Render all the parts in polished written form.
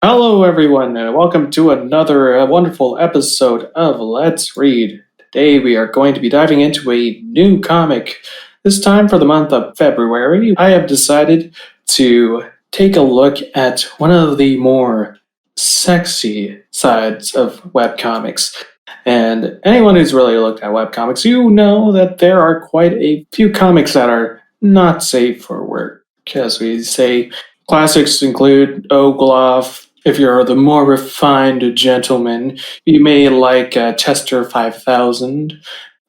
Hello, everyone, and welcome to another wonderful episode of Let's Read. Today, we are going to be diving into a new comic. This time, for the month of February, I have decided to take a look at one of the more sexy sides of webcomics. And anyone who's really looked at webcomics, you know that there are quite a few comics that are not safe for work. As we say, classics include Ogloff. If you're the more refined gentleman, you may like Chester 5000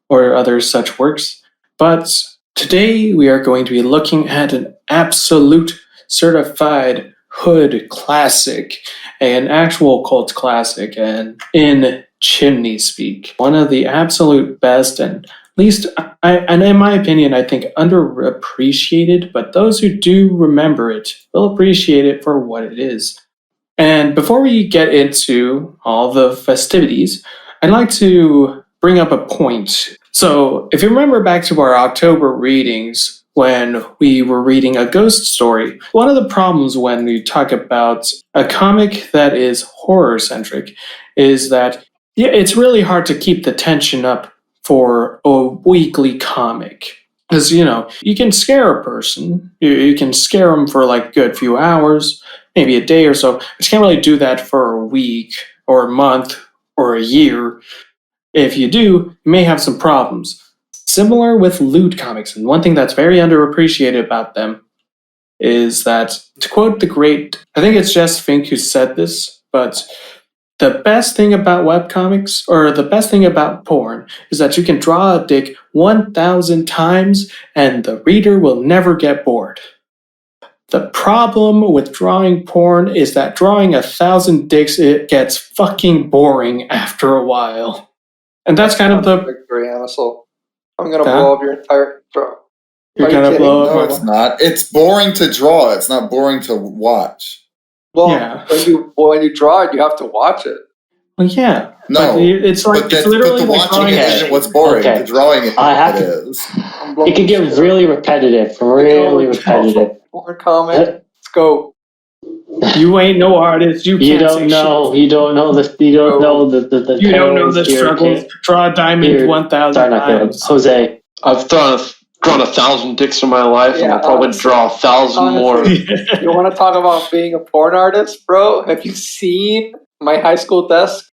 or other such works. But today we are going to be looking at an absolute certified hood classic, an actual cult classic, and in Chimneyspeak. One of the absolute best and least, and in my opinion, I think underappreciated, but those who do remember it will appreciate it for what it is. And before we get into all the festivities, I'd like to bring up a point. So, if you remember back to our October readings when we were reading a ghost story, one of the problems when we talk about a comic that is horror centric is that it's really hard to keep the tension up for a weekly comic. Because, you can scare a person, you can scare them for like a good few hours, maybe a day or so, but you can't really do that for a week or a month or a year. If you do, you may have some problems. Similar with lewd comics, and one thing that's very underappreciated about them is that, to quote the great, I think it's Jess Fink who said this, but the best thing about webcomics, or the best thing about porn, is that you can draw a dick 1,000 times and the reader will never get bored. The problem with drawing porn is that drawing 1,000 dicks, it gets fucking boring after a while. And that's kind of the... Victory, Amazil. I'm gonna blow up your entire throat. You're gonna blow up... No, it's not. It's boring to draw. It's not boring to watch. Well, Yeah. when you draw it, you have to watch it. Well, yeah. No, but it's like but it's literally the like watching drawing it a isn't what's boring. Okay. The drawing it is. It can get really repetitive. Really repetitive. Porn comic. Let's go. You ain't no artist. You don't know. Shit. You don't know the. You don't know the. You don't know the struggles. Draw a diamond 1,000 times. Jose. I've drawn 1,000 dicks in my life, and I'll probably draw 1,000 more. You want to talk about being a porn artist, bro? Have you seen my high school desk?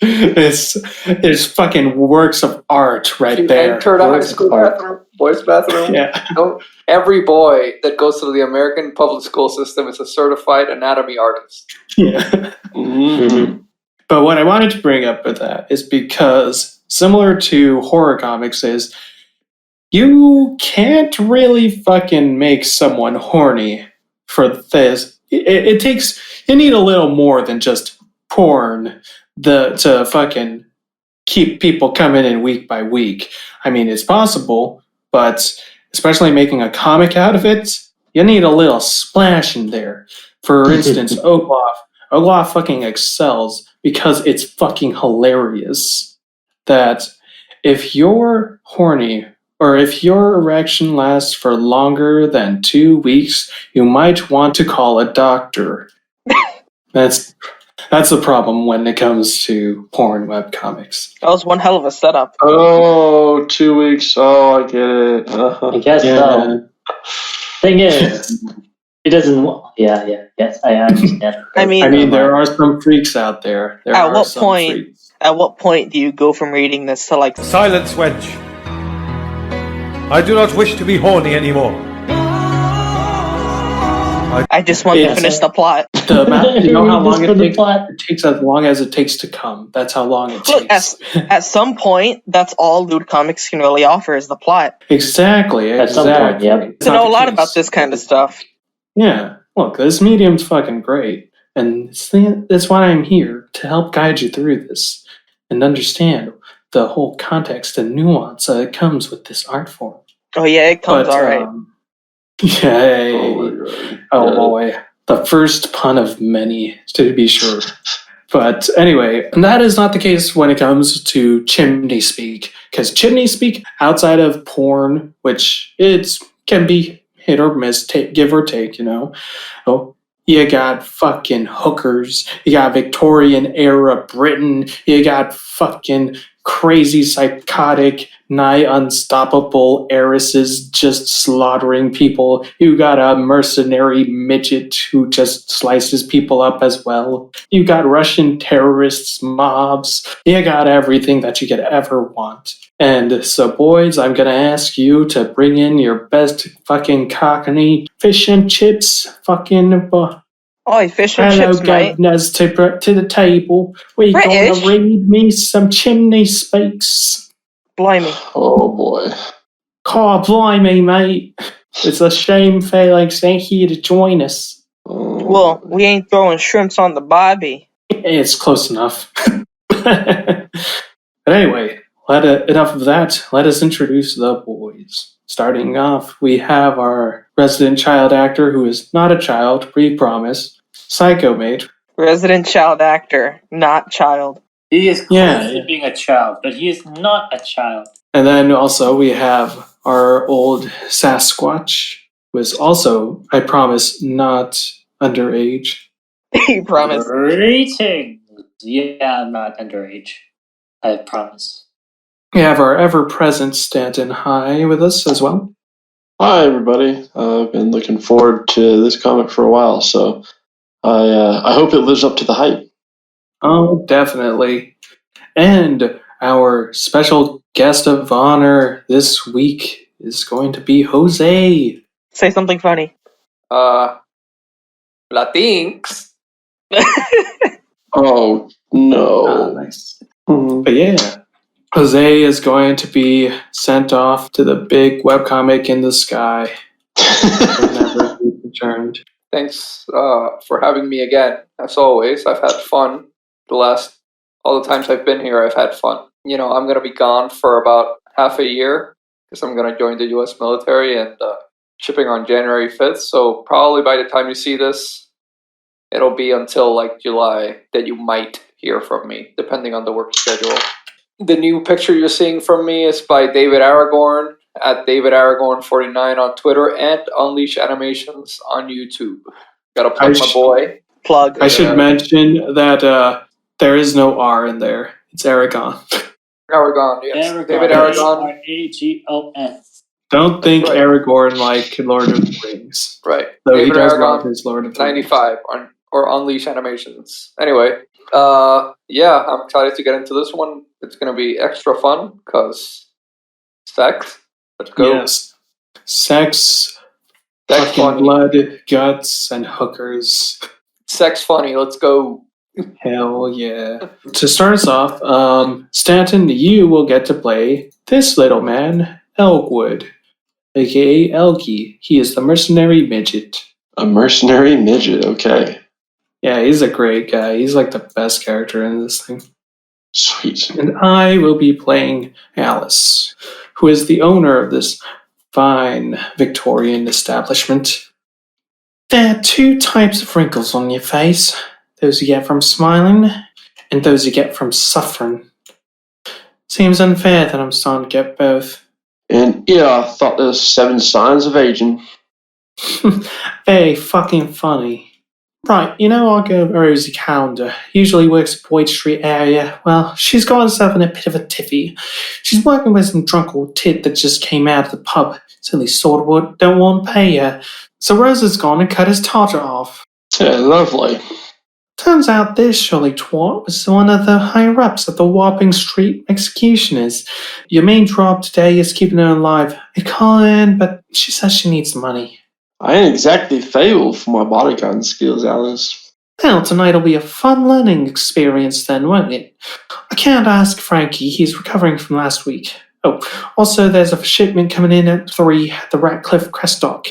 It's fucking works of art right there. Enter the high school bathroom, boys' bathroom. Yeah. Every boy that goes through the American public school system is a certified anatomy artist. Yeah. Mm-hmm. But what I wanted to bring up with that is because, similar to horror comics, is you can't really fucking make someone horny for this. It takes, you need a little more than just porn to fucking keep people coming in week by week. I mean, it's possible, but especially making a comic out of it, you need a little splash in there. For instance, Ogloff fucking excels because it's fucking hilarious that if you're horny or if your erection lasts for longer than 2 weeks, you might want to call a doctor. That's the problem when it comes to porn webcomics. That was one hell of a setup. Oh, 2 weeks. Oh, I get it. I guess so. Thing is, it doesn't. Yeah. Yes, I understand. I mean, there are some freaks out there. At what point do you go from reading this to like silence, wench? I do not wish to be horny anymore. I just want to finish the plot. The amount, you know how long it takes? It takes as long as it takes to come. That's how long it takes. At some point, that's all lewd comics can really offer is the plot. Exactly. At some point, yep. To know a lot about this kind of stuff. Yeah. Look, this medium's fucking great. And that's why I'm here, to help guide you through this and understand the whole context and nuance that comes with this art form. Oh yeah, it comes alright. Yay. Oh boy. The first pun of many, to be sure. But anyway, and that is not the case when it comes to Chimneyspeak. Because Chimneyspeak, outside of porn, which it can be hit or miss, give or take, you know. Oh, you got fucking hookers. You got Victorian era Britain. You got fucking crazy, psychotic, nigh unstoppable heiresses just slaughtering people. You got a mercenary midget who just slices people up as well. You got Russian terrorists, mobs. You got everything that you could ever want. And so, boys, I'm gonna ask you to bring in your best fucking cockney fish and chips fucking. Oi, fish and Hello, chips, mate. governors, to the table. We're British? gonna read me some Chimneyspeaks. Blimey. Oh boy. God, blimey, mate. It's a shame Felix ain't here to join us. Well, we ain't throwing shrimps on the barbie. It's close enough. But anyway, enough of that. Let us introduce the boys. Starting off, we have our resident child actor who is not a child, we promise. Psycho Mate. Resident child actor, not child. He is close Yeah. to being a child, but he is not a child. And then also we have our old Sasquatch, who is also, I promise, not underage. He promised. Greetings. Yeah, I'm not underage. I promise. We have our ever-present Stanton High with us as well. Hi everybody. I've been looking forward to this comic for a while, so I hope it lives up to the hype. Oh, definitely. And our special guest of honor this week is going to be Jose. Say something funny. Latinx. Oh no. Nice. Mhm. But yeah, Jose is going to be sent off to the big webcomic in the sky and never be returned. Thanks for having me again. As always, I've had fun. All the times I've been here, I've had fun. You know, I'm gonna be gone for about half a year because I'm gonna join the U.S. military and shipping on January 5th. So probably by the time you see this, it'll be until like July that you might hear from me, depending on the work schedule. The new picture you're seeing from me is by David Aragorn at David Aragorn49 on Twitter and Unleash Animations on YouTube. Gotta plug my boy. Plug. I should mention that there is no R in there. It's Aragon. Aragon, yes. Aragon. David Aragon. Aragon. Don't think Right. Aragorn like Lord of the Rings. Right. Though he David does Aragon, love his Lord of the Rings. 95 or Unleash Animations. Anyway, yeah, I'm excited to get into this one. It's going to be extra fun because sex. Let's go. Yes. Sex, Sex fucking funny. blood, guts, and hookers. Sex funny. Let's go. Hell yeah. To start us off, Stanton, you will get to play this little man, Elkwood, aka Elky. He is the mercenary midget. A mercenary midget, okay. Yeah, he's a great guy. He's like the best character in this thing. Sweet. And I will be playing Alice, who is the owner of this fine Victorian establishment. There are two types of wrinkles on your face. Those you get from smiling, and those you get from suffering. Seems unfair that I'm starting to get both. And yeah, I thought there's 7 signs of aging. Very fucking funny. Right, you know our girl Rosie Calendar usually works at Boyd Street area. Well, she's got herself in a bit of a tiffy. She's working with some drunk old tit that just came out of the pub. Silly sort of would don't want to pay her. So Rosa's gone and cut his tartar off. Yeah, lovely. Turns out this Shirley twat was one of the higher-ups at the Wapping Street executioners. Your main job today is keeping her alive. I call her in, but she says she needs the money. I ain't exactly fabled for my bodyguarding skills, Alice. Well, tonight'll be a fun learning experience then, won't it? I can't ask Frankie, he's recovering from last week. Oh, also there's a shipment coming in at 3 at the Ratcliffe Crest Dock.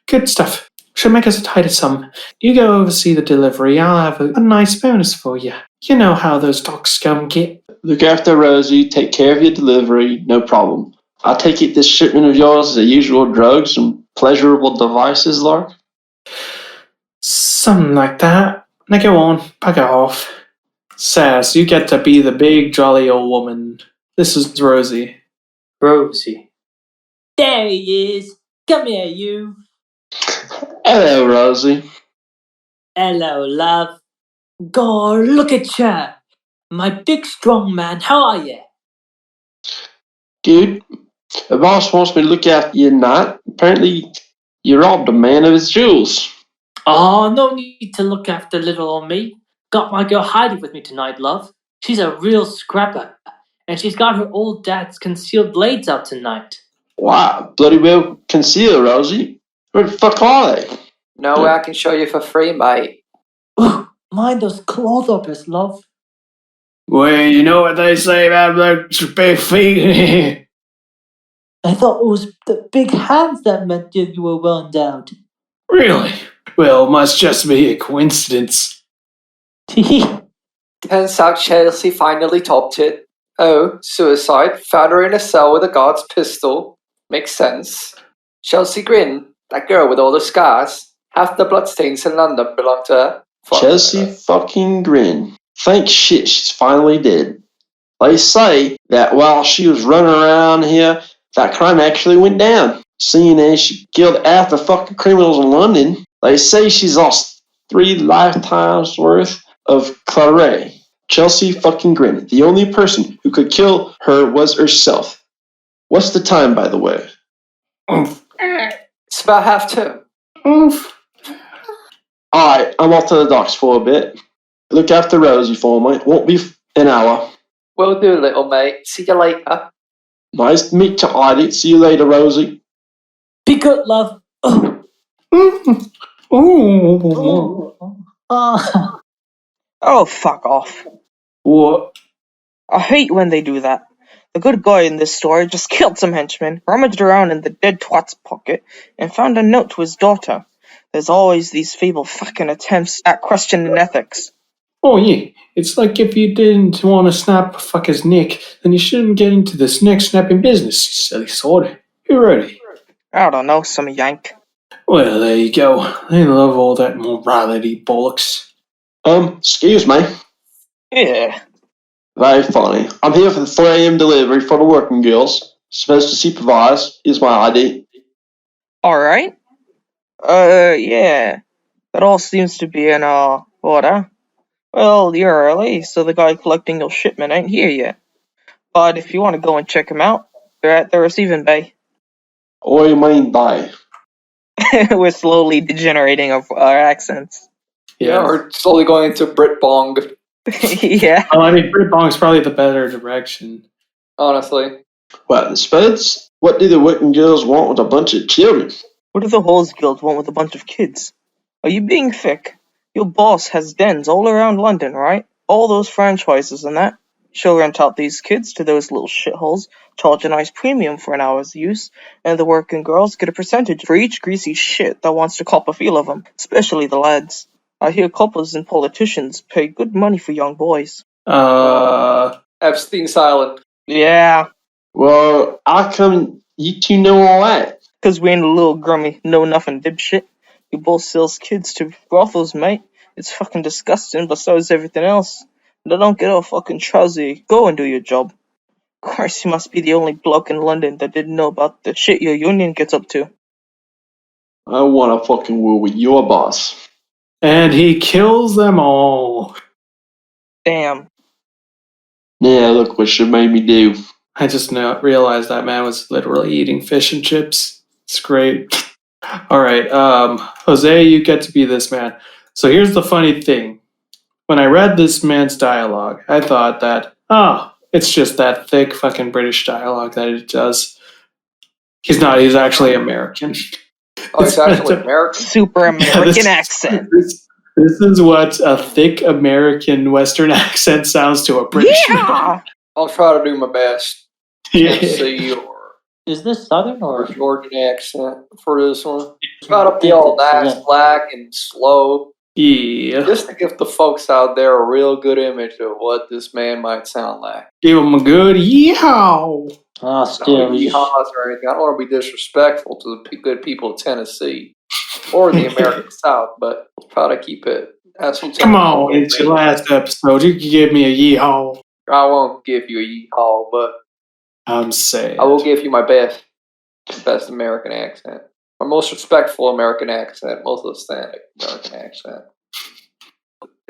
Good stuff. Should make us a tighter sum. You go oversee the delivery, I'll have a nice bonus for you. You know how those dock scum get. Look after Rosie, take care of your delivery, no problem. I take it this shipment of yours is the usual drugs and pleasurable devices, Lark? Something like that. Now go on, bugger off. Sass, you get to be the big jolly old woman. This is Rosie. Rosie. There he is. Come here, you. Hello, Rosie. Hello, love. God, look at ya. My big strong man, how are ya? Dude, the boss wants me to look after you tonight. Apparently, you robbed a man of his jewels. Oh, no need to look after little old me. Got my girl Heidi with me tonight, love. She's a real scrapper. And she's got her old dad's concealed blades out tonight. Wow, bloody well concealed, Rosie. Where the fuck are they? No way I can show you for free, mate. Ooh, mind those clothes uppers, love. Well, you know what they say about the big feet? I thought it was the big hands that meant you were well endowed. Really? Well, must just be a coincidence. Turns out Chelsea finally topped it. Oh, suicide. Found her in a cell with a guard's pistol. Makes sense. Chelsea Grin, that girl with all the scars. Half the bloodstains in London belong to her. Fuck Chelsea her. fucking Grin. Thank shit she's finally dead. They say that while she was running around here, that crime actually went down. Seeing as she killed half the fucking criminals in London, they say she's lost 3 lifetimes worth of claret. Chelsea fucking Grin. The only person who could kill her was herself. What's the time, by the way? Oof. It's about 2:30. Oof. Alright, I'm off to the docks for a bit. Look after Rosie for me. Won't be an hour. Will do, little mate. See you later. Nice to meet you, Heidi. See you later, Rosie. Be good, love. Oh. Ooh. Oh. Oh, fuck off. What? I hate when they do that. The good guy in this story just killed some henchmen, rummaged around in the dead twat's pocket, and found a note to his daughter. There's always these feeble fucking attempts at questioning ethics. Oh, yeah. It's like if you didn't want to snap a fucker's neck, then you shouldn't get into this neck snapping business, you silly sod. Who wrote it? I don't know, some yank. Well, there you go. They love all that morality bollocks. Excuse me. Yeah. Very funny. I'm here for the 3 a.m. delivery for the working girls. Supposed to supervise. Here's my ID. Alright. Yeah. That all seems to be in, order. Well, you're early, so the guy collecting your shipment ain't here yet. But if you want to go and check him out, they're at the receiving bay. What do you mean by? We're slowly degenerating our accents. Yeah, we're slowly going into Brit Bong, Yeah. Well, I mean, Brit Bong's probably the better direction. honestly. What, the Spuds? What do the working girls want with a bunch of children? What do the Halls Guild want with a bunch of kids? Are you being thick? Your boss has dens all around London, right? All those franchises and that. She'll rent out these kids to those little shitholes, charge a nice premium for an hour's use, and the working girls get a percentage for each greasy shit that wants to cop a feel of them, especially the lads. I hear coppers and politicians pay good money for young boys. Epstein's Island. Yeah, Well, how come you two know all that? 'cause we ain't a little grummy, know-nothing dipshit. We both sells kids to brothels, mate. It's fucking disgusting, but so is everything else. And I don't get all fucking trouzy. Go and do your job. Of course, you must be the only bloke in London that didn't know about the shit your union gets up to. I want to fucking war with your boss. And he kills them all. Damn. Yeah, look what you made me do. I just realized that man was literally eating fish and chips. It's great. All right, Jose, you get to be this man. So here's the funny thing. When I read this man's dialogue, I thought that, it's just that thick fucking British dialogue that it does. He's not, he's actually American. Oh, it's actually American. Super American this- accent. This is what a thick American Western accent sounds to a British man. Yeah! I'll try to do my best. Yeah. Tennessee or Is this Southern or? Georgian accent for this one. Gotta be all nice, black, and slow. Yeah. Just to give the folks out there a real good image of what this man might sound like. Give him a good yeehaw. Ah, Not still. yeehaws or anything. I don't want to be disrespectful to the good people of Tennessee or the American South, but try to keep it. That's what's Come on, it's your last episode. You can give me a yeehaw. I won't give you a yeehaw, but I'm saying. I will give you my best American accent. my most respectful American accent, most authentic American accent.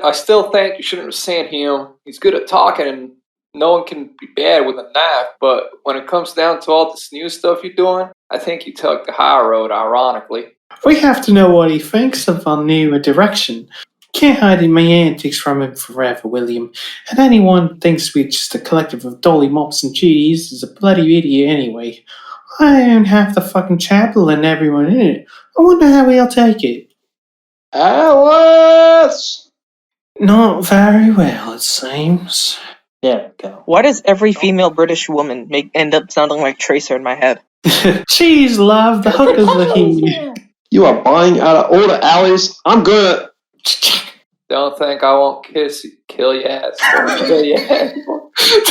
I still think you shouldn't resent him. He's good at talking, and no one can be bad with a knife. But when it comes down to all this new stuff you're doing, I think you took the high road, ironically. We have to know what he thinks of our new direction. Can't hide my antics from him forever, William. And anyone thinks we're just a collective of dolly mops and cheaties is a bloody idiot anyway. I own half the fucking chapel and everyone in it. I wonder how he'll take it. Alice! Not very well, it seems. There we go. Why does every female British woman end up sounding like Tracer in my head? Cheese, love, the hookers are here. You are buying out of order, Alice. I'm gonna... Don't think I won't kill your ass. Kill your ass.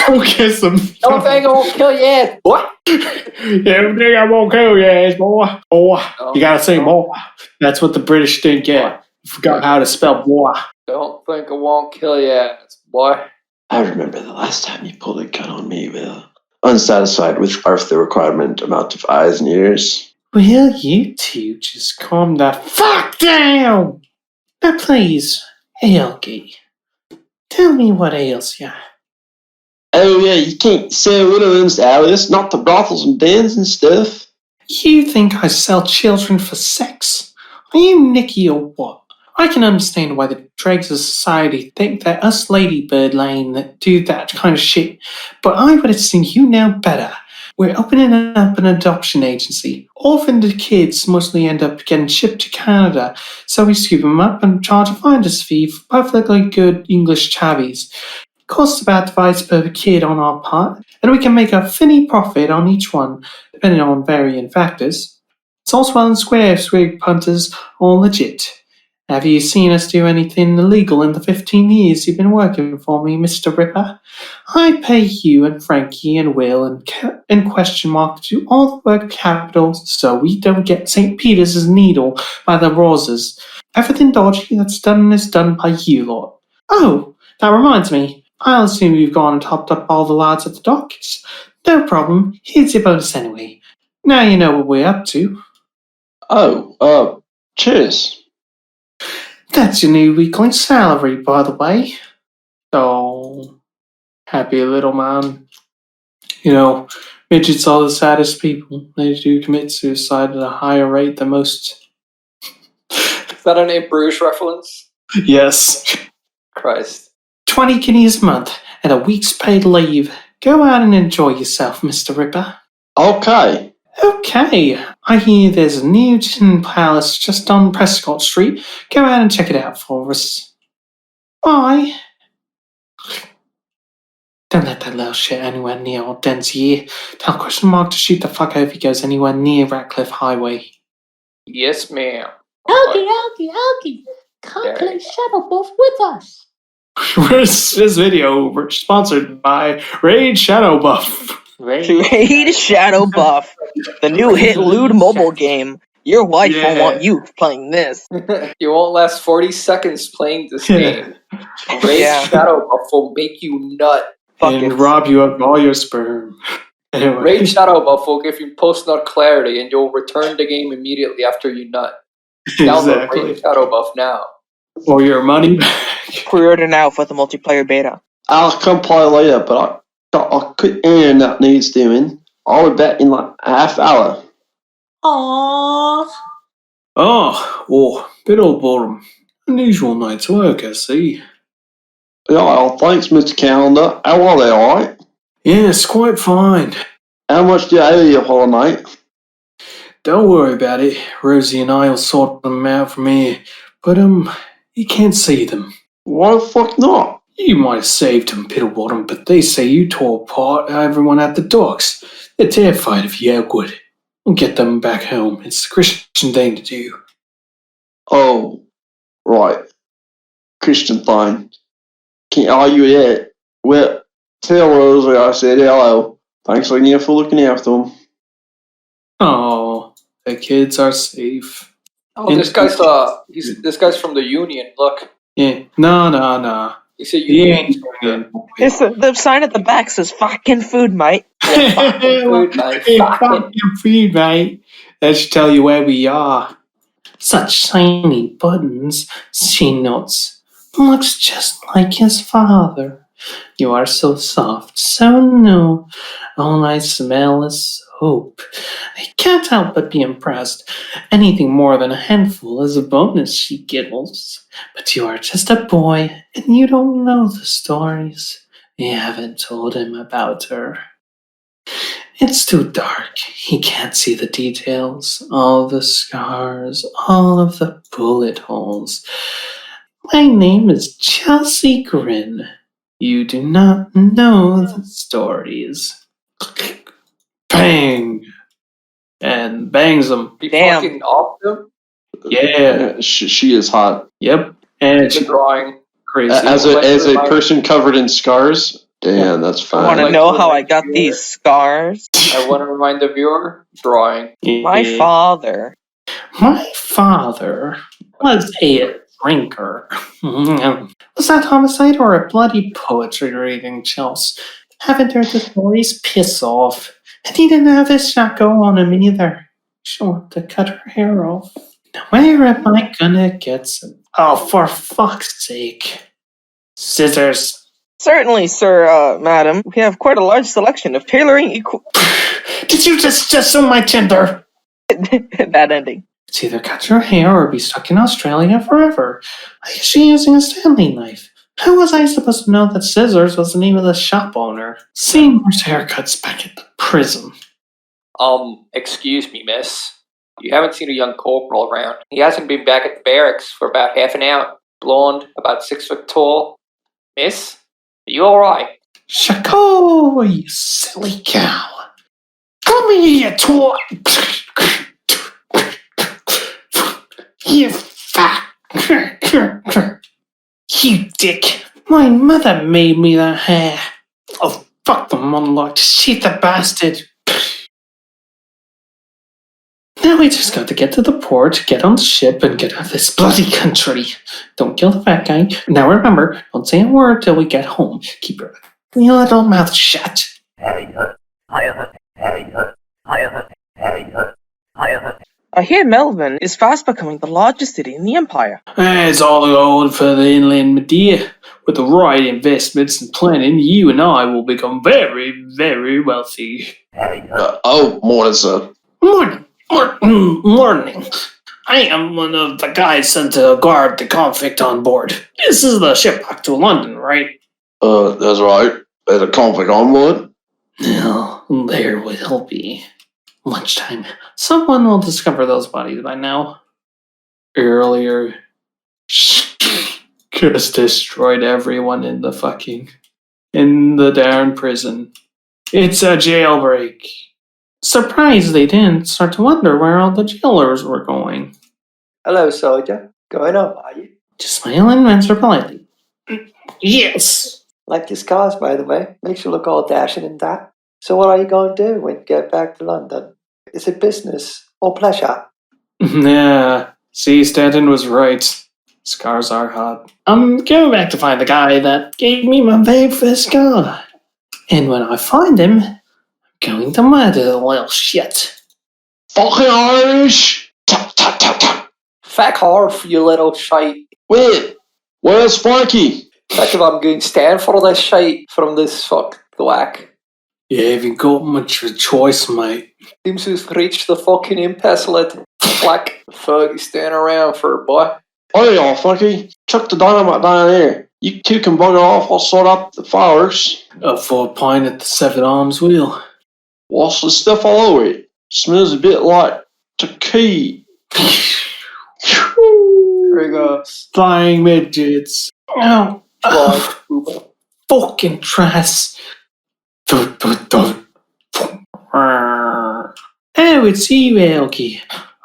Don't kiss him. Don't think I won't kill your ass, boy. Don't think I won't kill your ass, boy. Boy. You gotta say boy. That's what the British didn't get. You forgot how to spell boy. Don't think I won't kill your ass, boy. I remember the last time you pulled a gun on me, Will. Unsatisfied with the requirement amount of eyes and ears. Will you two just calm the fuck down? Now please, Helgi, tell me what ails you. Oh yeah, you can't sell little to Alice, not the brothels and dens and stuff. You think I sell children for sex? Are you Nicky or what? I can understand why the dregs of society think that us ladybird lane that do that kind of shit, but I would assume you know better. We're opening up an adoption agency. Orphaned kids mostly end up getting shipped to Canada, so we scoop them up and charge a finder's fee for perfectly good English chavvies. Costs about twice per kid on our part, and we can make a finny profit on each one, depending on varying factors. It's all swell and square if swig punters are legit. Have you seen us do anything illegal in the 15 years you've been working for me, Mr. Ripper? I pay you and Frankie and Will and question mark to all the work capital so we don't get St. Peter's needle by the roses. Everything dodgy that's done is done by you, Lord. Oh, that reminds me. I'll assume you've gone and topped up all the lads at the docks. No problem. Here's your bonus anyway. Now you know what we're up to. Oh, cheers. That's your new weekly salary, by the way. Oh, happy little man. You know, midgets are the saddest people. They do commit suicide at a higher rate than most. Is that an In Bruges reference? Yes. Christ. 20 guineas a month and a week's paid leave. Go out and enjoy yourself, Mr. Ripper. Okay. Okay, I hear there's a new tin palace just on Prescott Street. Go out and check it out for us. Bye. Don't let that little shit anywhere near our den's here. Tell question mark to shoot the fuck out if he goes anywhere near Ratcliffe Highway. Yes, ma'am. Alki, come play Shadow Buff with us. This video sponsored by Raid Shadow Buff. Raid Shadow Buff, the new hit lewd mobile game. Your wife won't want you playing this. You won't last 40 seconds playing this game. Raid Shadow Buff will make you nut. And rob you of all your sperm. Anyway. Raid Shadow Buff will give you post-nut clarity and you'll return the game immediately after you nut. Download Raid Shadow Buff now. Or your money back. Pre-order now for the multiplayer beta. I'll come play later, but I got a quick errand that needs doing. I'll be back in like a half hour. Aww. Oh, bit old boredom. Unusual night's work, I see. Yeah, well, thanks, Mr. Calendar. How are they, alright? Yes, quite fine. How much do you owe you for the night? Don't worry about it. Rosie and I'll sort them out from here. But, you can't see them. Why the fuck not? You might have saved them, Piddlebottom, but they say you tore apart everyone at the docks. They're terrified of you, Elwood. We'll get them back home. It's the Christian thing to do. Oh, right. Christian thing. Can't argue with that. Well, tell Rosie I said hello. Thanks again for looking after them. Oh, the kids are safe. Oh, this guy's from the Union. Look. Yeah, no. He's a He ain't Union. The sign at the back says fucking food, mate. Fucking food, mate. Fucking food, mate. That should tell you where we are. Such shiny buttons, she notes. Looks just like his father. You are so soft, so new. All I smell is soap. I can't help but be impressed. Anything more than a handful is a bonus, she giggles. But you are just a boy, and you don't know the stories. You haven't told him about her. It's too dark. He can't see the details, all the scars, all of the bullet holes. My name is Chelsea Grin. You do not know the stories. Bang! And bangs him. Be Damn. fucking off them. Yeah. She is hot. Yep. And The she's drawing. crazy. As a person covered in scars, damn, that's Want fine. to Like know to how I remind got the these scars? I want to remind the viewer, drawing. My father. My father was a drinker. Was that homicide or a bloody poetry reading, Chels? Haven't heard the stories? Piss off. And he didn't have his shotgun on him either. She wanted to cut her hair off. Now where am I gonna get some? Oh, for fuck's sake. Scissors. Certainly, sir, madam. We have quite a large selection of tailoring Did you just assume my gender? that ending. It's either cut your hair or be stuck in Australia forever. Why is she using a Stanley knife? How was I supposed to know that Scissors was the name of the shop owner? Seymour's haircuts back at the prison. Excuse me, miss. You haven't seen a young corporal around. He hasn't been back at the barracks for about half an hour. Blonde, about 6 foot tall. Miss, are you alright? Shako, you silly cow. Come here, you toy. You fat. You dick. My mother made me that hair. Oh, fuck the monologue. Shit the bastard. Now we just got to get to the port, get on the ship, and get out of this bloody country. Don't kill the fat guy. Now remember, don't say a word till we get home. Keep your little mouth shut. I hear Melbourne is fast becoming the largest city in the empire. It's all the gold for the inland Medea. With the right investments and planning, you and I will become very, very wealthy. Morning, sir. Morning. I am one of the guys sent to guard the convict on board. This is the ship back to London, right? That's right. There's a convict on board. No, there will be. Lunchtime. Someone will discover those bodies by now. Earlier. Just destroyed everyone in the darn prison. It's a jailbreak. Surprised they didn't start to wonder where all the jailers were going. Hello, soldier. Going up, are you? Just smile and answer politely. Yes. Like your scars, by the way. Makes you look all dashing and that. So what are you going to do when you get back to London? Is it business or pleasure? Yeah. See, Stanton was right. Scars are hot. I'm going back to find the guy that gave me my very first scar. And when I find him, I'm going to murder the little shit. Fucking Irish! Tap, tap, tap, tap. Fuck off, you little shite. Wait, where's Sparky? Fuck if I'm going to stand for this shite from this fuck whack. You haven't got much of a choice, mate. Seems to have reached the fucking impasse lit. Like, fuck you stand around for, boy. Hey, y'all, Funky. Chuck the dynamite down there. You two can bugger off. I'll sort out the fires. Up for a pint at the Seven Arms Wheel. What's the stuff all over it? Smells a bit like tequila. Here he goes. Flying midgets. Oh, Booba. fucking trash. Oh, it's you, Elkie.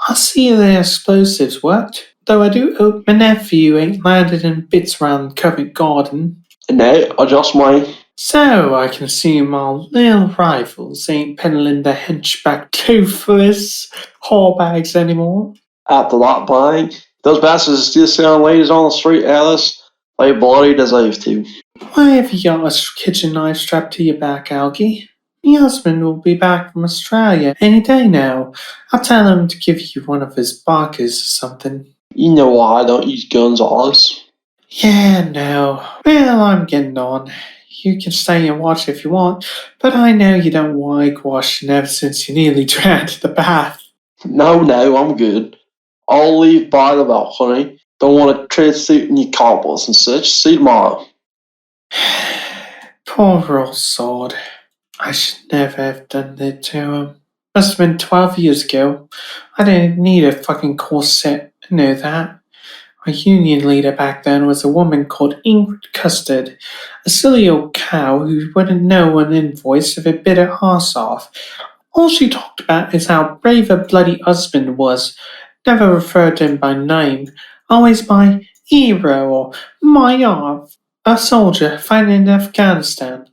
I see the explosives worked. Though I do hope my nephew ain't landed in bits round Covent Garden. No, I just might. So I can assume our little rivals ain't peddling the henchback toothless whorebags anymore. After that bang, those bastards still selling ladies on the street, Alice. They bloody deserve to. Why have you got a kitchen knife strapped to your back, Algie? My husband will be back from Australia any day now. I'll tell him to give you one of his barkers or something. You know I don't use guns, Alice. Yeah, no. Well, I'm getting on. You can stay and watch if you want, but I know you don't like washing ever since you nearly drowned in the bath. No, I'm good. I'll leave by the balcony. Don't want to tread suit in your cobbles and such. See you tomorrow. Poor old sod. I should never have done that to him. Must have been 12 years ago. I didn't need a fucking corset. I know that. Our union leader back then was a woman called Ingrid Custard, a silly old cow who wouldn't know an invoice if it bit her arse off. All she talked about is how brave her bloody husband was. Never referred to him by name, always by hero or my Arv, a soldier fighting in Afghanistan.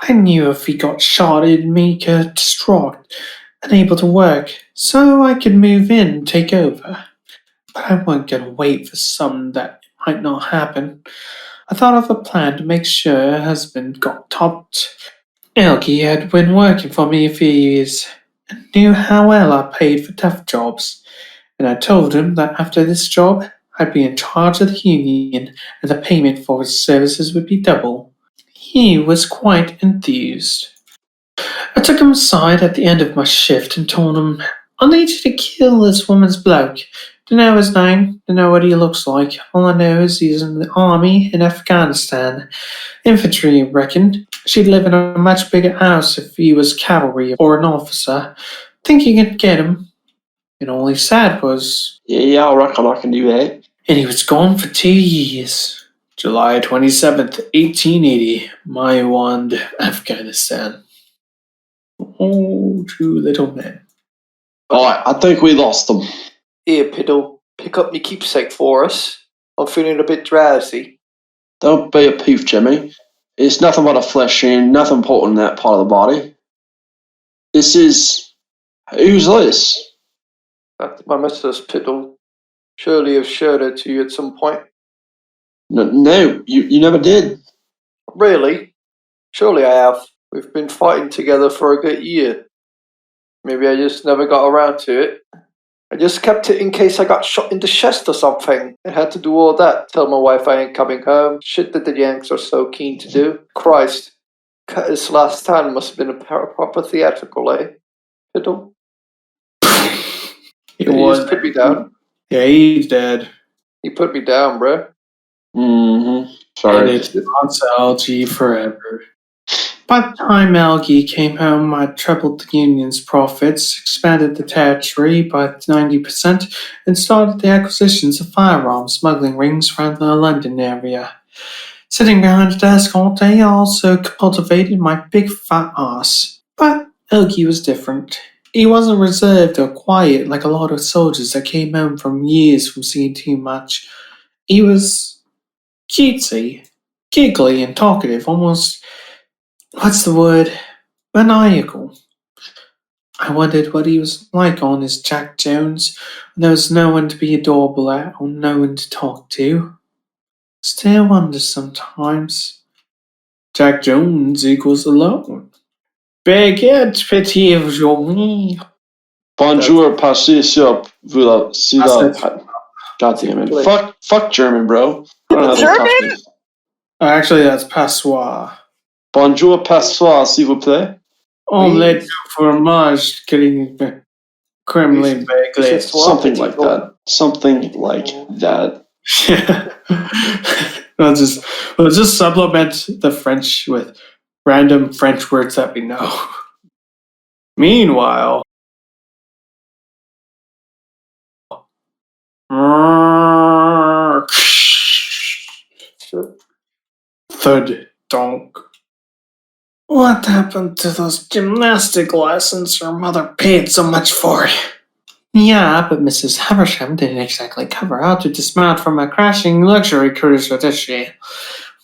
I knew if he got shot it'd make her distraught, unable to work, so I could move in and take over. But I wasn't gonna wait for something that might not happen. I thought of a plan to make sure her husband got topped. Elgie had been working for me a few years and knew how well I paid for tough jobs, and I told him that after this job I'd be in charge of the union and the payment for his services would be double. He was quite enthused. I took him aside at the end of my shift and told him, I need you to kill this woman's bloke. Don't know his name, don't know what he looks like. All I know is he's in the army in Afghanistan. Infantry, I reckon. She'd live in a much bigger house if he was cavalry or an officer. Think you can get him. And all he said was, Yeah, I reckon I can do that. and he was gone for 2 years. July 27th, 1880, Maiwand, Afghanistan. Oh, two little men. Alright, I think we lost them. Here, Piddle, pick up me keepsake for us. I'm feeling a bit drowsy. Don't be a poof, Jimmy. It's nothing but a flesh wound, nothing important in that part of the body. This is... Who's this? That's my missus, Piddle. Surely I've showed her to you at some point. No, you never did. Really? Surely I have. We've been fighting together for a good year. Maybe I just never got around to it. I just kept it in case I got shot in the chest or something. I had to do all that. Tell my wife I ain't coming home. Shit that the Yanks are so keen to do. Christ. Cut his last time must have been a proper theatrical, eh? Piddle? It Did he was. just put me down? Yeah, he's dead. He put me down, bruh. Mm-hmm. And Sorry. it's Algie forever. By the time Algie came home, I'd trebled the Union's profits, expanded the territory by 90%, and started the acquisitions of firearms smuggling rings around the London area. Sitting behind a desk all day, I also cultivated my big fat ass. But Algie was different. He wasn't reserved or quiet like a lot of soldiers that came home from years from seeing too much. He was cutesy, giggly, and talkative, almost, what's the word, maniacal. I wondered what he was like on his Jack Jones when there was no one to be adorable at or no one to talk to. Still wonder sometimes. Jack Jones equals alone. Baguette petit aujourd'hui. Bonjour, passez sur Passez. God damn it. Fuck German, bro. I don't know how to German? talk to me. Actually, that's passoir. Bonjour, passoir, s'il vous plaît. Omelette du fromage, Kremlin baguette. Something like that. Something like that. we'll just supplement the French with random French words that we know. Meanwhile, thud donk. What happened to those gymnastic lessons your mother paid so much for? Yeah, but Mrs. Haversham didn't exactly cover how to dismount from a crashing luxury cruiser, did she?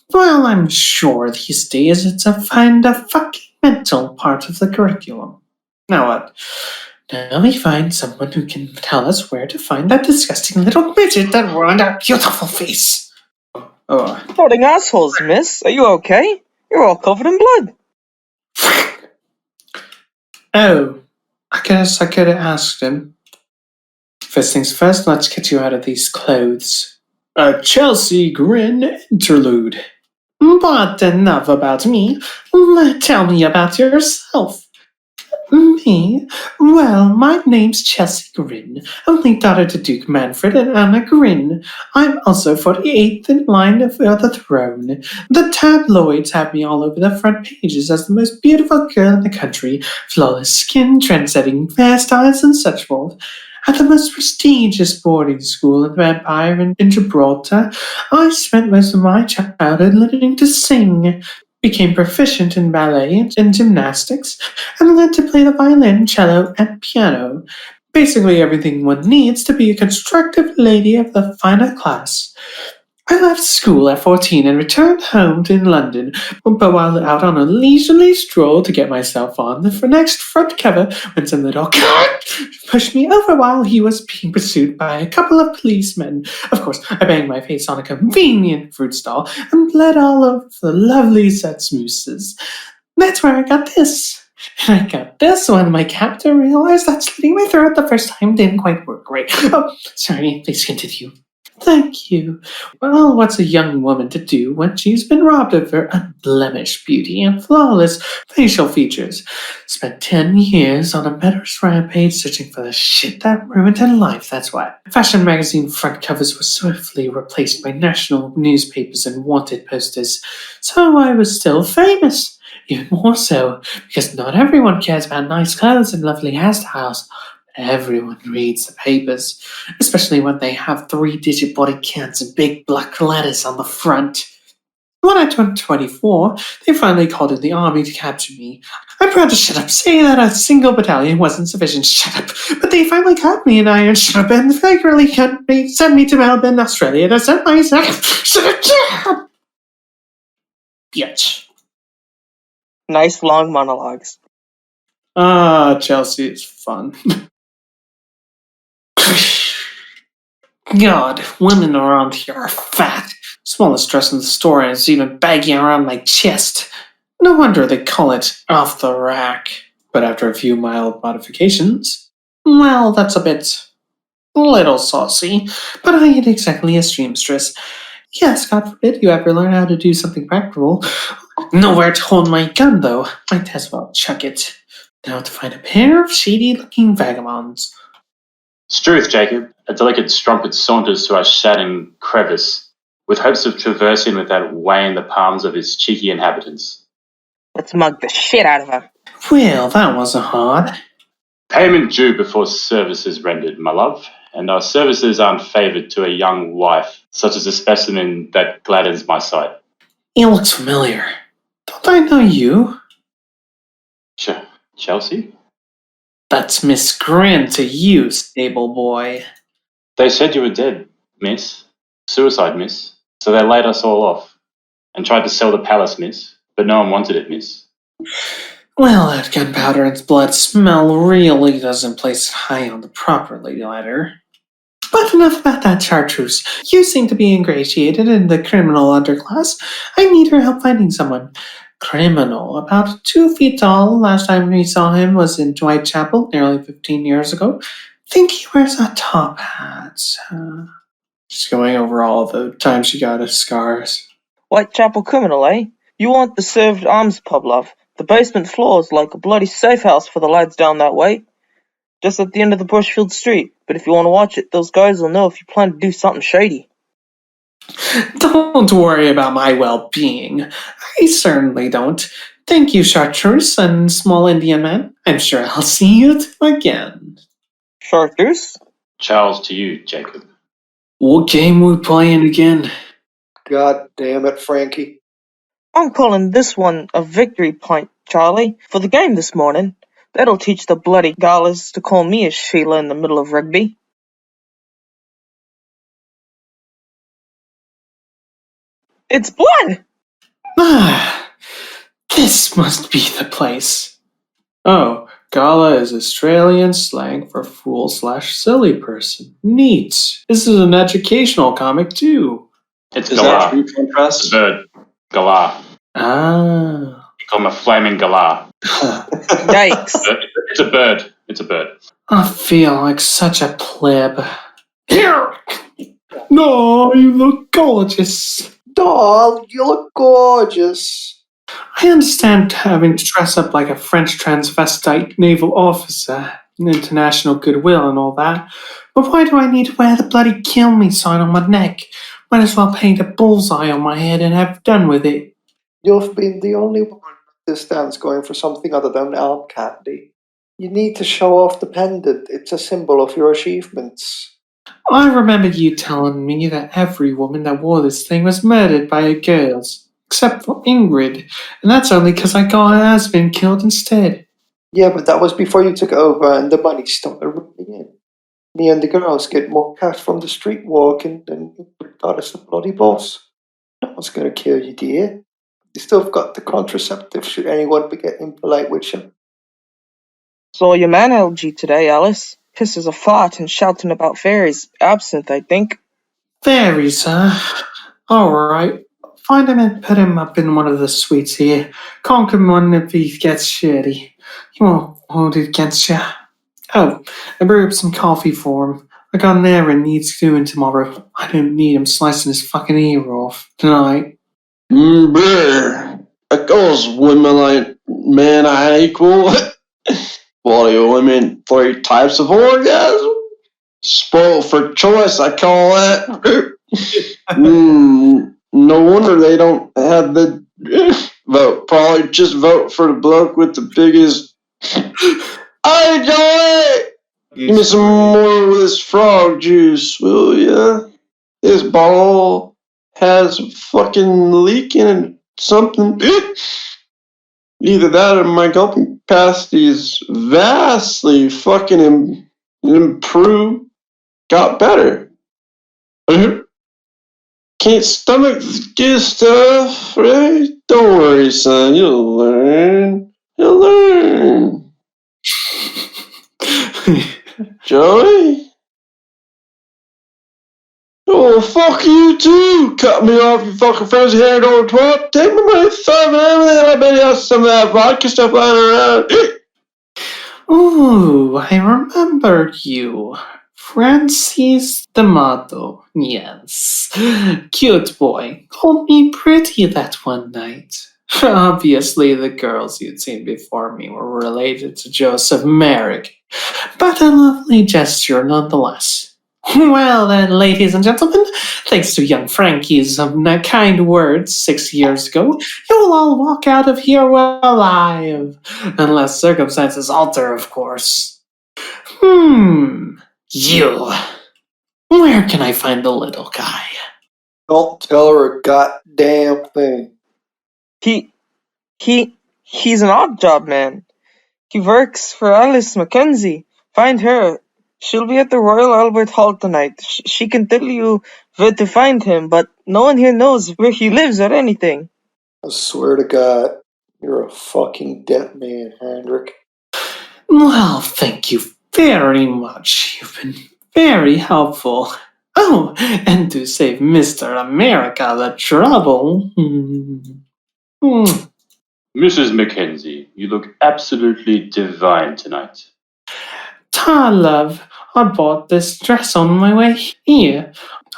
Well, I'm sure these days it's a fundamental part of the curriculum. Now what? Now we find someone who can tell us where to find that disgusting little midget that ruined our beautiful face. Floating assholes, miss. Are you okay? You're all covered in blood. Oh, I guess I could have asked him. First things first, let's get you out of these clothes. A Chelsea Grin interlude. But enough about me. Tell me about yourself. Me? Well, my name's Chelsea Grin, only daughter to Duke Manfred and Anna Grin. I'm also 48th in line for the throne. The tabloids have me all over the front pages as the most beautiful girl in the country, flawless skin, trend-setting hairstyles, and such forth. At the most prestigious boarding school in the Empire in Gibraltar, I spent most of my childhood learning to sing. Became proficient in ballet and gymnastics, and learned to play the violin, cello, and piano. Basically everything one needs to be a constructive lady of the finer class. I left school at 14 and returned home to London, but while out on a leisurely stroll to get myself on the next front cover when some little cunt pushed me over while he was being pursued by a couple of policemen. Of course, I banged my face on a convenient fruit stall and bled all over the lovely Set's mooses. That's where I got this. And I got this when my captor realized that slitting my throat the first time didn't quite work right. Oh, sorry, please continue. Thank you. Well, what's a young woman to do when she's been robbed of her unblemished beauty and flawless facial features? Spent 10 years on a murderous rampage searching for the shit that ruined her life, that's why. Fashion magazine front covers were swiftly replaced by national newspapers and wanted posters, so I was still famous. Even more so, because not everyone cares about nice clothes and lovely hairstyles. Everyone reads the papers, especially when they have 3-digit body counts and big black letters on the front. When I turned 24, they finally called in the army to capture me. I'm proud to shut up, say that a single battalion wasn't sufficient. Shut up. But they finally caught me in iron shut up and flagrantly sent me to Melbourne, Australia to set myself. Shut up! Bitch. Nice long monologues. Chelsea is fun. God, women around here are fat. Smallest dress in the store and it's even baggy around my chest. No wonder they call it off the rack. But after a few mild modifications, well, that's a little saucy. But I ain't exactly a seamstress. Yes, God forbid you ever learn how to do something practical. Nowhere to hold my gun, though. Might as well chuck it. Now to find a pair of shady-looking vagabonds. Struth, Jacob, a delicate strumpet saunters to our shadowing crevice, with hopes of traversing without weighing the palms of his cheeky inhabitants. Let's mug the shit out of her. Well, that wasn't hard. Payment due before service is rendered, my love, and our services aren't favoured to a young wife, such as a specimen that gladdens my sight. He looks familiar. Don't I know you? Chelsea? That's Miss Grin to you, stable boy. They said you were dead, miss. Suicide, miss. So they laid us all off. And tried to sell the palace, miss. But no one wanted it, miss. Well, that gunpowder and blood smell really doesn't place it high on the property ladder. But enough about that chartreuse. You seem to be ingratiated in the criminal underclass. I need your help finding someone. Criminal, about 2 feet tall. Last time we saw him was in Whitechapel, nearly 15 years ago. Think he wears a top hat. Just going over all the times she got his scars. Whitechapel criminal, eh? You want the served arms pub, love. The basement floor's like a bloody safe house for the lads down that way. Just at the end of the Bushfield Street. But if you want to watch it, those guys will know if you plan to do something shady. Don't worry about my well-being. I certainly don't. Thank you, Chartreuse and small Indian man. I'm sure I'll see you again. Chartreuse? Charles to you, Jacob. What game we playing again? God damn it, Frankie. I'm calling this one a victory point, Charlie, for the game this morning. That'll teach the bloody galas to call me a Sheila in the middle of rugby. It's blood! This must be the place. Oh, gala is Australian slang for fool/silly person. Neat. This is an educational comic too. It's Is that galah. true contrast? The bird. Galah. Ah. You call him a flaming galah. Yikes. It's a bird. It's a bird. I feel like such a pleb. Here! No, you look gorgeous. Doll, you look gorgeous. I understand having to dress up like a French transvestite naval officer, international goodwill and all that, but why do I need to wear the bloody kill me sign on my neck? Might as well paint a bullseye on my head and have done with it. You've been the only one at this dance going for something other than arm candy. You need to show off the pendant. It's a symbol of your achievements. I remember you telling me that every woman that wore this thing was murdered by her girls, except for Ingrid, and that's only because I got her husband killed instead. Yeah, but that was before you took over and the money started rolling in. Me and the girls get more cash from the street walking than Ingrid got as the bloody boss. No one's gonna kill you, dear. You still got the contraceptive should anyone be getting impolite with you. Saw your man LG today, Alice. Pisses a fart and shouting about fairies. Absinthe, I think. Fairies, huh? Alright. Find him and put him up in one of the suites here. Conk him one if he gets shitty. He won't hold it against you. Oh, I brewed up some coffee for him. I got an errand needs doing tomorrow. I don't need him slicing his fucking ear off tonight. Brr. That goes women like men are equal. What do you women? 3 types of orgasm? Spoiled for choice, I call that. No wonder they don't have the vote. Probably just vote for the bloke with the biggest. Hey, Joey! Give me some more of this frog juice, will ya? This bottle has fucking leak in it, something. Either that or my gulping capacity is vastly fucking improved. Got better. Can't stomach the good stuff, right? Don't worry, son. You'll learn. You'll learn. Joey? Oh, fuck you too! Cut me off, you fucking frenzy haired old twat! Take my money, thumb, and everything. I bet you have some of that vodka stuff lying around. Ooh, I remembered you. Francis D'Amato. Yes. Cute boy. Called me pretty that one night. Obviously, the girls you'd seen before me were related to Joseph Merrick, but a lovely gesture nonetheless. Well then, ladies and gentlemen, thanks to young Frankie's kind words 6 years ago, you'll all walk out of here well alive. Unless circumstances alter, of course. You. Where can I find the little guy? Don't tell her a goddamn thing. He's an odd job man. He works for Alice Mackenzie. Find her. She'll be at the Royal Albert Hall tonight. She can tell you where to find him, but no one here knows where he lives or anything. I swear to God, you're a fucking dead man, Hendrik. Well, thank you very much. You've been very helpful. Oh, and to save Mr. America the trouble. Mrs. Mackenzie, you look absolutely divine tonight. Ta, love, I bought this dress on my way here.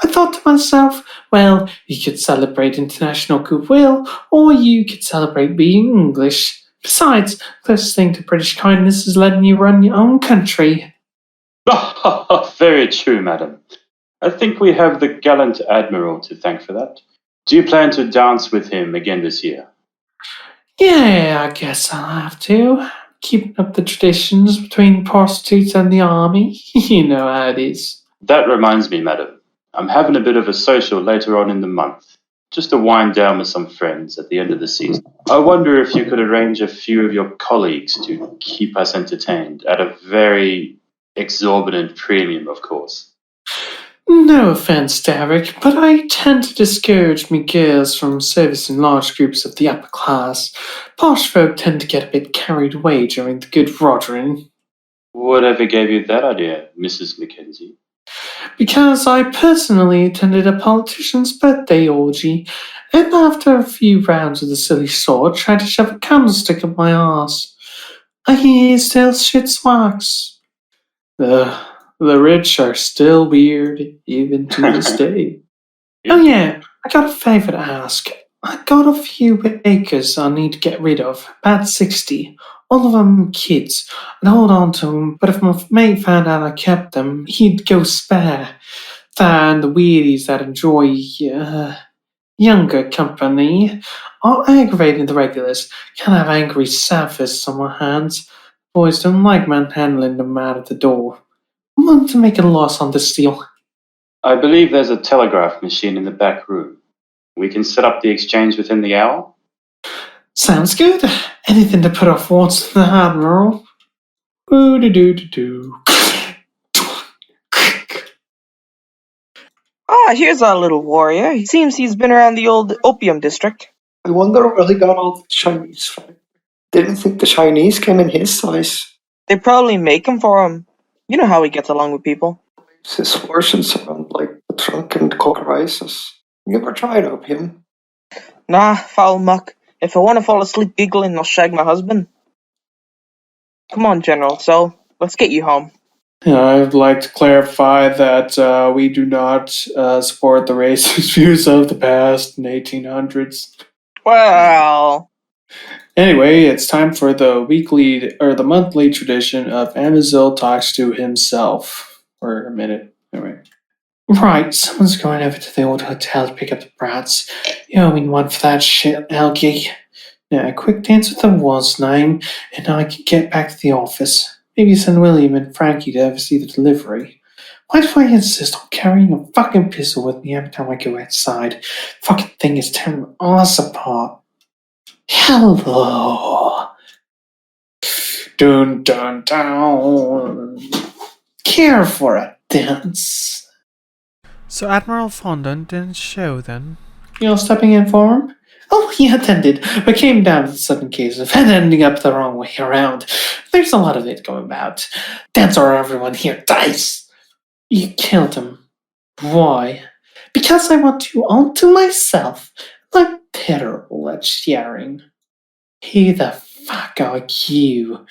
I thought to myself, well, you could celebrate international goodwill, or you could celebrate being English. Besides, closest thing to British kindness is letting you run your own country. Very true, madam. I think we have the gallant admiral to thank for that. Do you plan to dance with him again this year? Yeah, I guess I'll have to. Keeping up the traditions between prostitutes and the army. You know how it is. That reminds me, madam. I'm having a bit of a social later on in the month. Just to wind down with some friends at the end of the season. I wonder if you could arrange a few of your colleagues to keep us entertained at a very exorbitant premium, of course. No offense, Derek, but I tend to discourage me girls from servicing large groups of the upper class. Posh folk tend to get a bit carried away during the good roddering. Whatever gave you that idea, Mrs. Mackenzie? Because I personally attended a politician's birthday orgy, and after a few rounds of the silly sort, tried to shove a candlestick up my arse. He still shits wax. The rich are still weird, even to this day. Oh yeah, I got a favour to ask. I got a few acres I need to get rid of, about 60. All of them kids. I'd hold on to them, but if my mate found out I kept them, he'd go spare. And the weirdies that enjoy younger company are aggravating the regulars. Can't have angry sophists on my hands. Boys don't like manhandling them out of the door. I want to make a loss on this deal. I believe there's a telegraph machine in the back room. We can set up the exchange within the hour. Sounds good. Anything to put off what's the Admiral. Ooh-doo-doo-doo-doo. Here's our little warrior. He seems he's been around the old opium district. I wonder where he got all the Chinese from. Didn't think the Chinese came in his size. They probably make him for him. You know how he gets along with people. His fortunes around like the trunk and heiresses. You ever tried opium? Nah, foul muck. If I want to fall asleep giggling, I'll shag my husband. Come on, General, so let's get you home. I'd like to clarify that we do not support the racist views of the past in 1800s. Well... Anyway, it's time for the monthly tradition of Amazil talks to himself for a minute. Anyway. Right, someone's going over to the old hotel to pick up the brats. You owe me one for that shit, Algie. Now, a quick dance with the was name, and I can get back to the office. Maybe send William and Frankie to oversee the delivery. Why do I insist on carrying a fucking pistol with me every time I go outside? Fucking thing is tearing my ass apart. Hello. Dun dun dun. Care for a dance. So Admiral Fondant didn't show then? You're stepping in for him? Oh, he attended, but came down with a sudden case of head ending up the wrong way around. There's a lot of it going about. Dance or everyone here dies. You killed him. Why? Because I want you all to myself. I'm terrible at sharing. Who the fuck are you?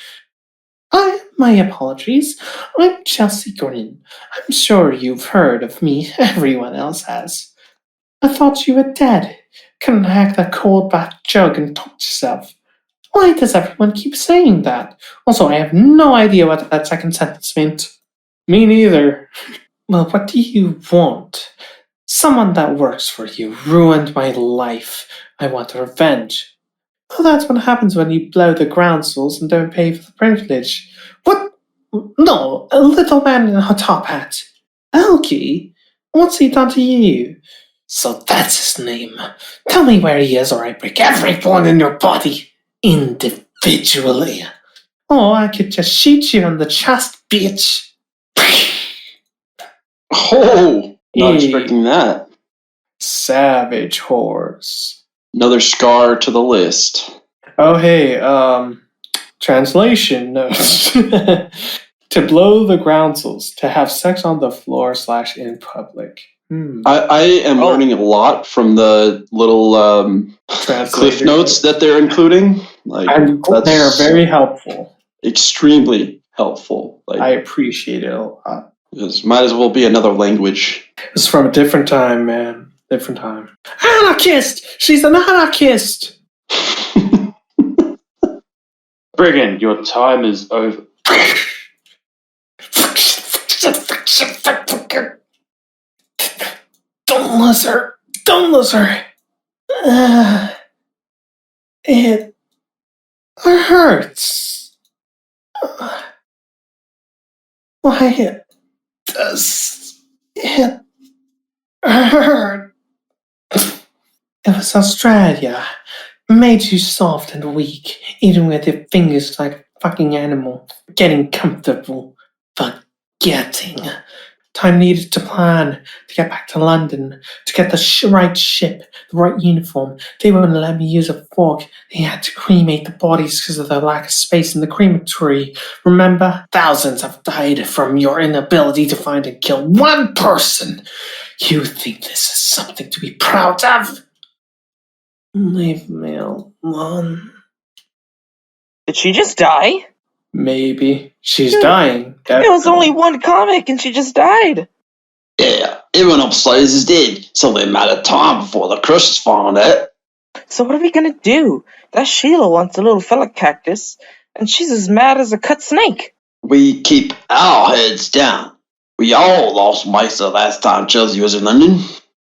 My apologies. I'm Chelsea Green. I'm sure you've heard of me. Everyone else has. I thought you were dead. Couldn't hack that cold bath jug and talk to yourself. Why does everyone keep saying that? Also, I have no idea what that second sentence meant. Me neither. Well, what do you want? Someone that works for you ruined my life. I want revenge. Well, that's what happens when you blow the groundsels and don't pay for the privilege. What? No, a little man in a top hat. Algie? What's he done to you? So that's his name. Tell me where he is or I break every bone in your body. Individually. Oh, I could just shoot you in the chest, bitch. Oh, not expecting that. Savage horse. Another scar to the list. Oh, hey, translation notes. To blow the groundsels, to have sex on the floor / in public. I am learning a lot from the little cliff notes that they're including. They are very helpful. Extremely helpful. I appreciate it a lot. This might as well be another language. It's from a different time, man. Different time. Anarchist! She's an anarchist! Brigand, your time is over. Don't lose her. Don't lose her. It hurts. Why does it hurt? It was Australia. Made you soft and weak, eating with your fingers like a fucking animal. Getting comfortable. Forgetting. Time needed to plan, to get back to London, to get the right ship, the right uniform. They wouldn't let me use a fork. They had to cremate the bodies because of the lack of space in the crematory. Remember? Thousands have died from your inability to find and kill one person. You think this is something to be proud of? Leave me alone. Did she just die? Maybe. She's dying. It was only one comic and she just died. Yeah, everyone upstairs is dead. It's only a matter of time before the Crushers find out. So what are we gonna do? That Sheila wants a little fella cactus, and she's as mad as a cut snake. We keep our heads down. We all lost mice the last time Chelsea was in London.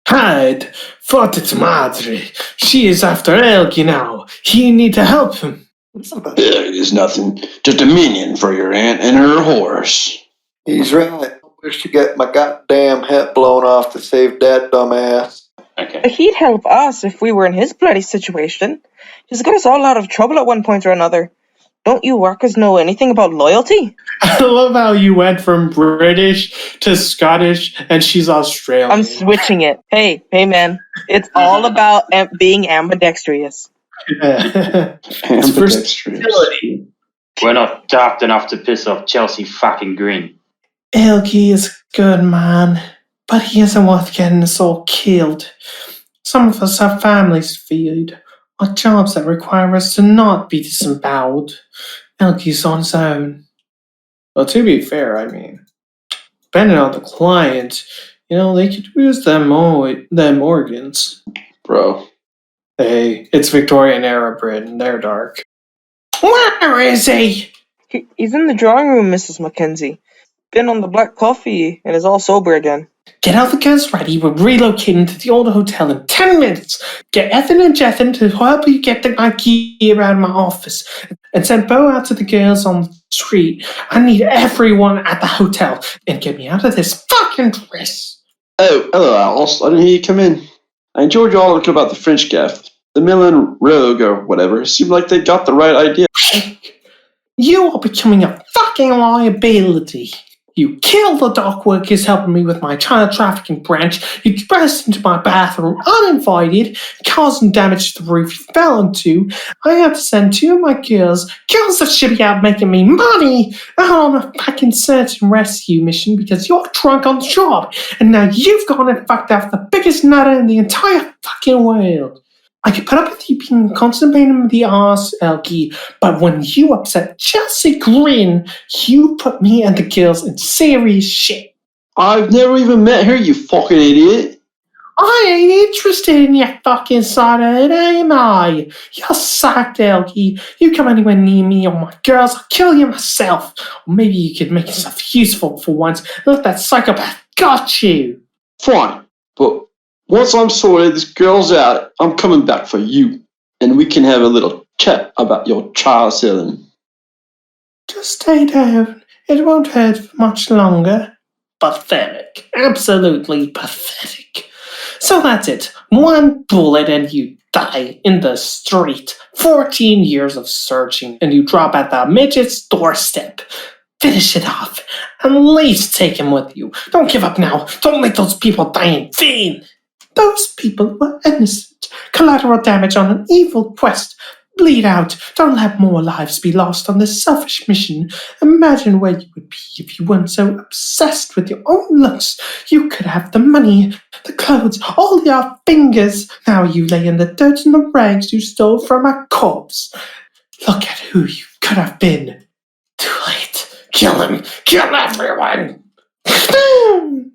Hide! Fortit's madre! She is after Elkie now. You need to help him. It is nothing. Just a minion for your aunt and her horse. He's right. I wish to get my goddamn head blown off to save that dumbass. Okay. He'd help us if we were in his bloody situation. He's got us all out of trouble at one point or another. Don't you workers know anything about loyalty? I love how you went from British to Scottish and she's Australian. I'm switching it. Hey man. It's all about being ambidextrous. Versatility. We're not daft enough to piss off Chelsea fucking Green. Elkie is a good man, but he isn't worth getting us all killed. Some of us have families to feed, or jobs that require us to not be disemboweled. Elkie's on his own. Well, to be fair, I mean, depending on the client, they could use them organs. Bro. Hey, it's Victorian Era, Britain. They're dark. Where is he? He's in the drawing room, Mrs. Mackenzie. Been on the black coffee and is all sober again. Get all the girls ready. We're relocating to the old hotel in 10 minutes. Get Ethan and Jethan to help you get my key around my office. And send Bo out to the girls on the street. I need everyone at the hotel. And get me out of this fucking dress. Oh, hello, Alice. I didn't hear you come in. I enjoyed your article about the French gaff. The Milan Rogue or whatever. Seemed like they got the right idea. You are becoming a fucking liability. You killed the dock workers helping me with my child trafficking branch. You burst into my bathroom uninvited, causing damage to the roof you fell onto. I had to send 2 of my girls that should be out making me money, out on a fucking search and rescue mission because you're drunk on the job. And now you've gone and fucked off the biggest nutter in the entire fucking world. I could put up with you being a constant pain in the arse, Elkie, but when you upset Chelsea Green, you put me and the girls in serious shit. I've never even met her, you fucking idiot. I ain't interested in your fucking side of it, am I? You're sacked, Elkie. You come anywhere near me or my girls, I'll kill you myself. Or maybe you could make yourself useful for once and let that psychopath got you. Fine, but once I'm sorted, this girl's out, I'm coming back for you. And we can have a little chat about your child selling. Just stay down. It won't hurt for much longer. Pathetic. Absolutely pathetic. So that's it. 1 bullet and you die in the street. 14 years of searching and you drop at the midget's doorstep. Finish it off. At least take him with you. Don't give up now. Don't make those people die in vain. Those people were innocent. Collateral damage on an evil quest. Bleed out. Don't let more lives be lost on this selfish mission. Imagine where you would be if you weren't so obsessed with your own looks. You could have the money, the clothes, all your fingers. Now you lay in the dirt and the rags you stole from a corpse. Look at who you could have been. Too late. Kill him. Kill everyone. It's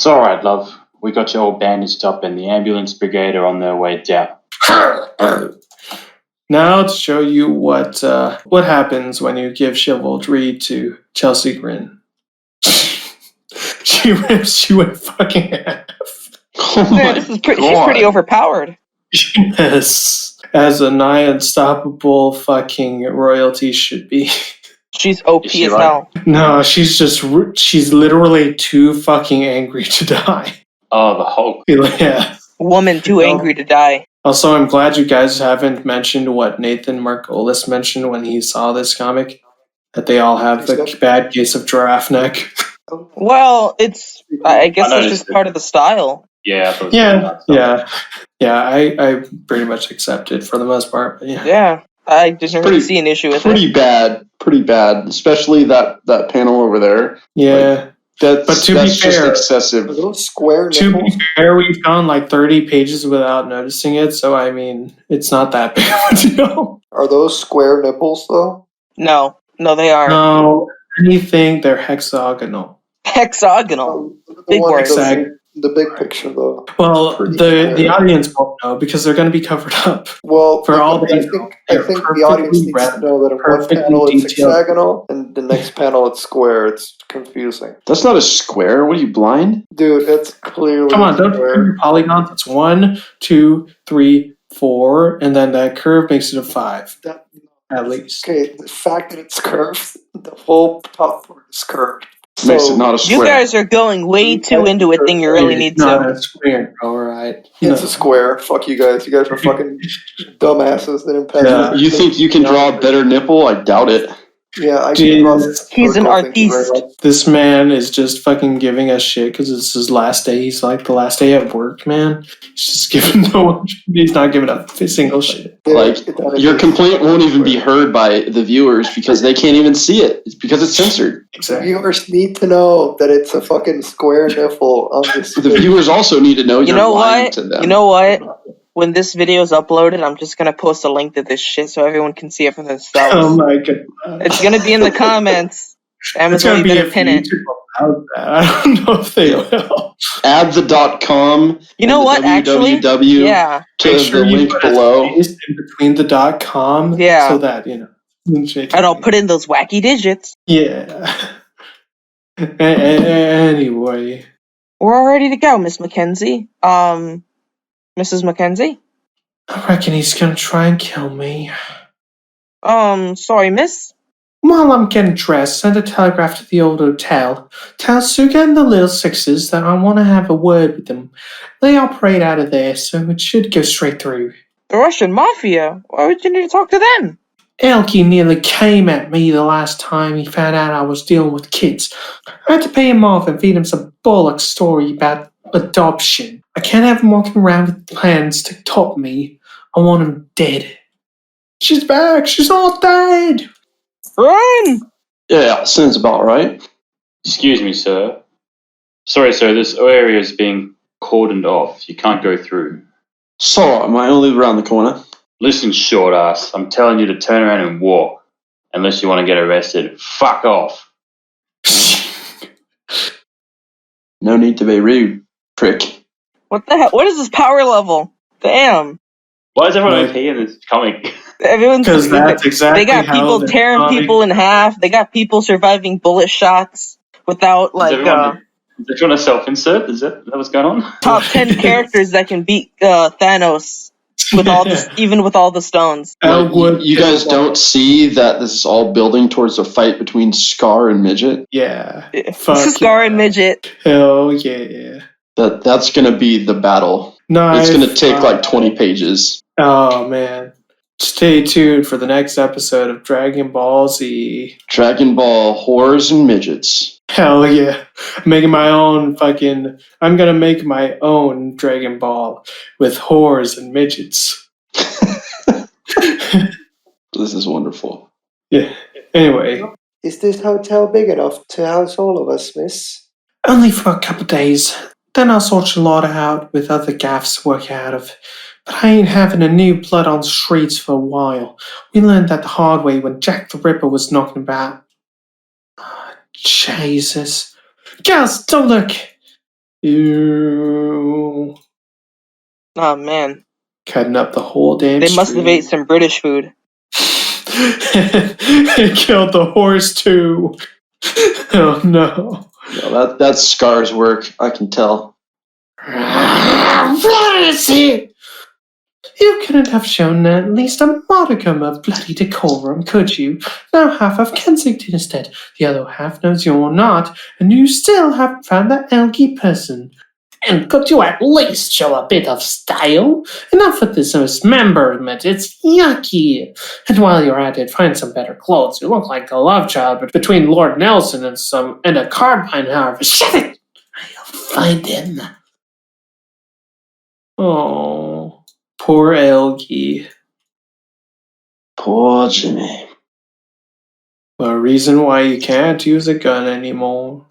alright, love. We got you all bandaged up and the ambulance brigade are on their way down. Now to show you what happens when you give chivalry to Chelsea Green. She rips you in fucking half. Oh Man, she's pretty overpowered. Yes. As a nigh unstoppable fucking royalty should be. She's OP as hell. No, she's literally too fucking angry to die. Oh, the Hulk. Yeah. Woman too angry to die. Also, I'm glad you guys haven't mentioned what Nathan Margolis mentioned when he saw this comic. That they all have the bad case of giraffe neck. Well, I guess it's just part of the style. Yeah. I pretty much accept it for the most part. But yeah, I didn't really see an issue with it. Pretty bad, especially that panel over there. Yeah. But to be fair, just excessive. Are those square nipples? To be fair, we've gone like 30 pages without noticing it, so I mean, it's not that big of a deal. Are those square nipples, though? No. No, they are No, anything, they're hexagonal. hexagonal. The Big one, words. the big picture though. Well, Pretty the clear. audience won't know because they're going to be covered up. Well, For all they I know, think they're the audience perfectly needs round, to know that in one perfectly panel it's detailed. hexagonal and the next panel it's square. It's confusing. That's not a square. What are you, blind? Dude, it's clearly Come on, don't square. turn your polygons. It's 1, 2, 3, 4, and then that curve makes it a 5 That, at least. okay, the fact that it's curved, the whole top part is curved. Makes it not a You square. guys are going way too into it than you really need It's not to. a square, all right. It's a square. Fuck you guys. You guys are fucking dumbasses. They didn't pass Yeah. You think you can draw a better nipple? I doubt it. Yeah, I can draw Jesus. He's an circle, thank you very artiste. much. This man is just fucking giving us shit because it's his last day. He's like the last day at work, man. He's just giving no one. He's not giving a single shit. Like, your complaint won't even be heard by the viewers because they can't even see it. It's because it's censored. The viewers need to know that it's a fucking square nipple on this. The viewers also need to know You you're know lying what? to them. You know what? When this video is uploaded, I'm just gonna post a link to this shit so everyone can see it for themselves. Oh my god. It's gonna be in the comments. It's Amazil, gonna you be better if pin it. YouTube allowed that. I don't know if they will. Add the .com. You know and what? the Actually, www yeah. to Make sure the you link put a below. space in between the .com. Yeah. So that, you know. And I'll put in those wacky digits. Yeah. Anyway. We're all ready to go, Miss Mackenzie. Mrs. Mackenzie? I reckon he's gonna try and kill me. Sorry, miss? While I'm getting dressed, send a telegraph to the old hotel. Tell Suga and the little sixes that I want to have a word with them. They operate out of there, so it should go straight through. The Russian Mafia? Why would you need to talk to them? Elkie nearly came at me the last time he found out I was dealing with kids. I had to pay him off and feed him some bollocks story about adoption. I can't have him walking around with plans to top me. I want him dead. She's back! She's all dead! Run! Yeah, sounds about right. Excuse me, sir. Sorry, sir, this area is being cordoned off. You can't go through. So, am I only around the corner? Listen, short ass, I'm telling you to turn around and walk. Unless you want to get arrested. Fuck off. No need to be rude, prick. What the hell? What is this power level? Damn. Why is everyone OP in this comic? Everyone's Because that's exactly they got how people the tearing comic- people in half. They got people surviving bullet shots without Is everyone a self-insert? Is that what's going on? top 10 characters that can beat Thanos with all the even with all the stones. Like, you guys don't see that this is all building towards a fight between Scar and Midget? Yeah. Scar and Midget. Hell yeah. That's gonna be the battle. Nice. It's gonna take like 20 pages. Oh man. Stay tuned for the next episode of Dragon Ball Z. Dragon Ball whores and midgets. Hell yeah. I'm gonna make my own Dragon Ball with whores and midgets. This is wonderful. Yeah. Anyway. Is this hotel big enough to house all of us, miss? Only for a couple days. Then I'll sort your lot out with other gaffs to work out of. But I ain't having a new blood on the streets for a while. We learned that the hard way when Jack the Ripper was knocking about. Oh, Jesus. Girls, don't look! Ew. Oh man. Cutting up the whole damn They must have street. ate some British food. It killed the horse too. Oh no. No, that's Scar's work, I can tell. What is it? You couldn't have shown at least a modicum of bloody decorum, could you? Now half of Kensington is dead, the other half knows you're not, and you still haven't found that elky person. And could you at least show a bit of style? Enough with this dismemberment, it's yucky. And while you're at it, find some better clothes. You look like a love child between Lord Nelson and a carbine harvest. Shut it! I'll find him. Oh, poor Elgie. Poor Jimmy. A reason why you can't use a gun anymore.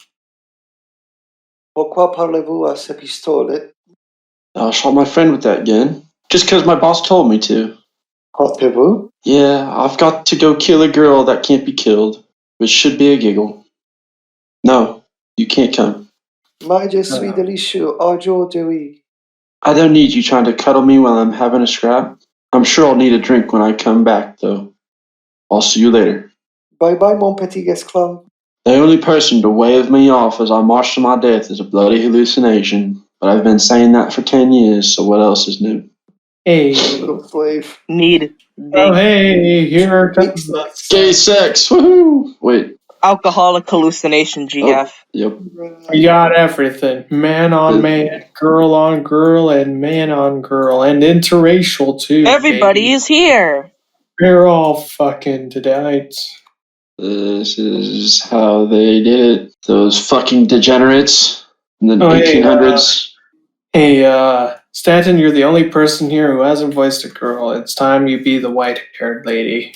Pourquoi parlez-vous à ce pistolet? I shot my friend with that gun. Just because my boss told me to. Hâtez-vous? Yeah, I've got to go kill a girl that can't be killed, which should be a giggle. No, you can't come. My je suis delicieux, aujourd'hui. I don't need you trying to cuddle me while I'm having a scrap. I'm sure I'll need a drink when I come back, though. I'll see you later. Bye bye, mon petit esclave. The only person to wave me off as I march to my death is a bloody hallucination, but I've been saying that for 10 years, so what else is new? Hey. Little slave. Need. Oh, hey, here comes the Gay sex, woohoo! Wait. Alcoholic hallucination, GF. Yep. We got everything. Man on man, girl on girl, and man on girl, and interracial too. Everybody baby. is here. We're all fucking tonight. This is how they did it. Those fucking degenerates in the 1800s. Hey, Stanton, you're the only person here who hasn't voiced a girl. It's time you be the white-haired lady.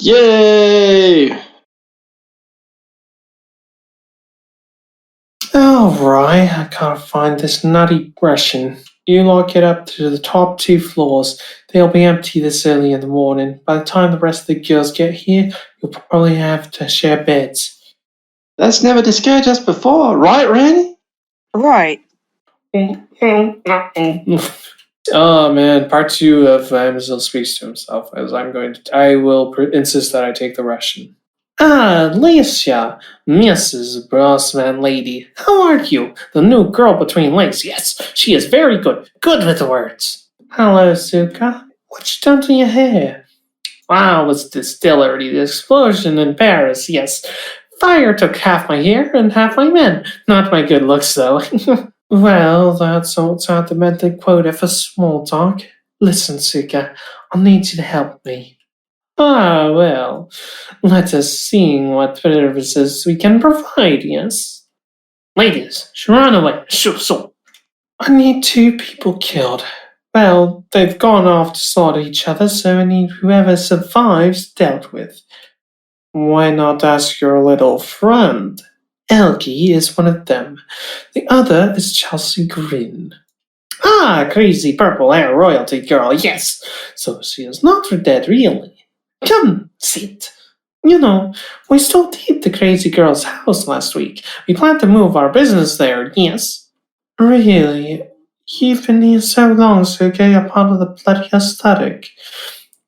Yay! Alright, I gotta find this nutty Russian. You lock it up to the top 2 floors. They'll be empty this early in the morning. By the time the rest of the girls get here, you'll probably have to share beds. That's never discouraged us before, right, Randy? Right. Oh man, part 2 of Amazil speaks to himself as I will insist that I take the Russian. Ah, Alicia, Mrs. Bossman Lady, how are you? The new girl between legs, yes, she is very good with the words. Hello, Suka, what you done to your hair? Wow, it's distillery, the explosion in Paris, yes. Fire took half my hair and half my men, not my good looks though. Well, that's all the quota for small talk. Listen, Suka, I'll need you to help me. Ah, well, let us see what services we can provide, yes? Ladies, run away. So. I need 2 people killed. Well, they've gone off to slaughter each other, so I need whoever survives dealt with. Why not ask your little friend? Elkie is one of them. The other is Chelsea Green. Ah, crazy purple hair royalty girl, yes. So she is not dead, really. Come, sit. You know, we stole the crazy girl's house last week. We plan to move our business there, yes. Really? You've been here so long, so get a part of the bloody aesthetic.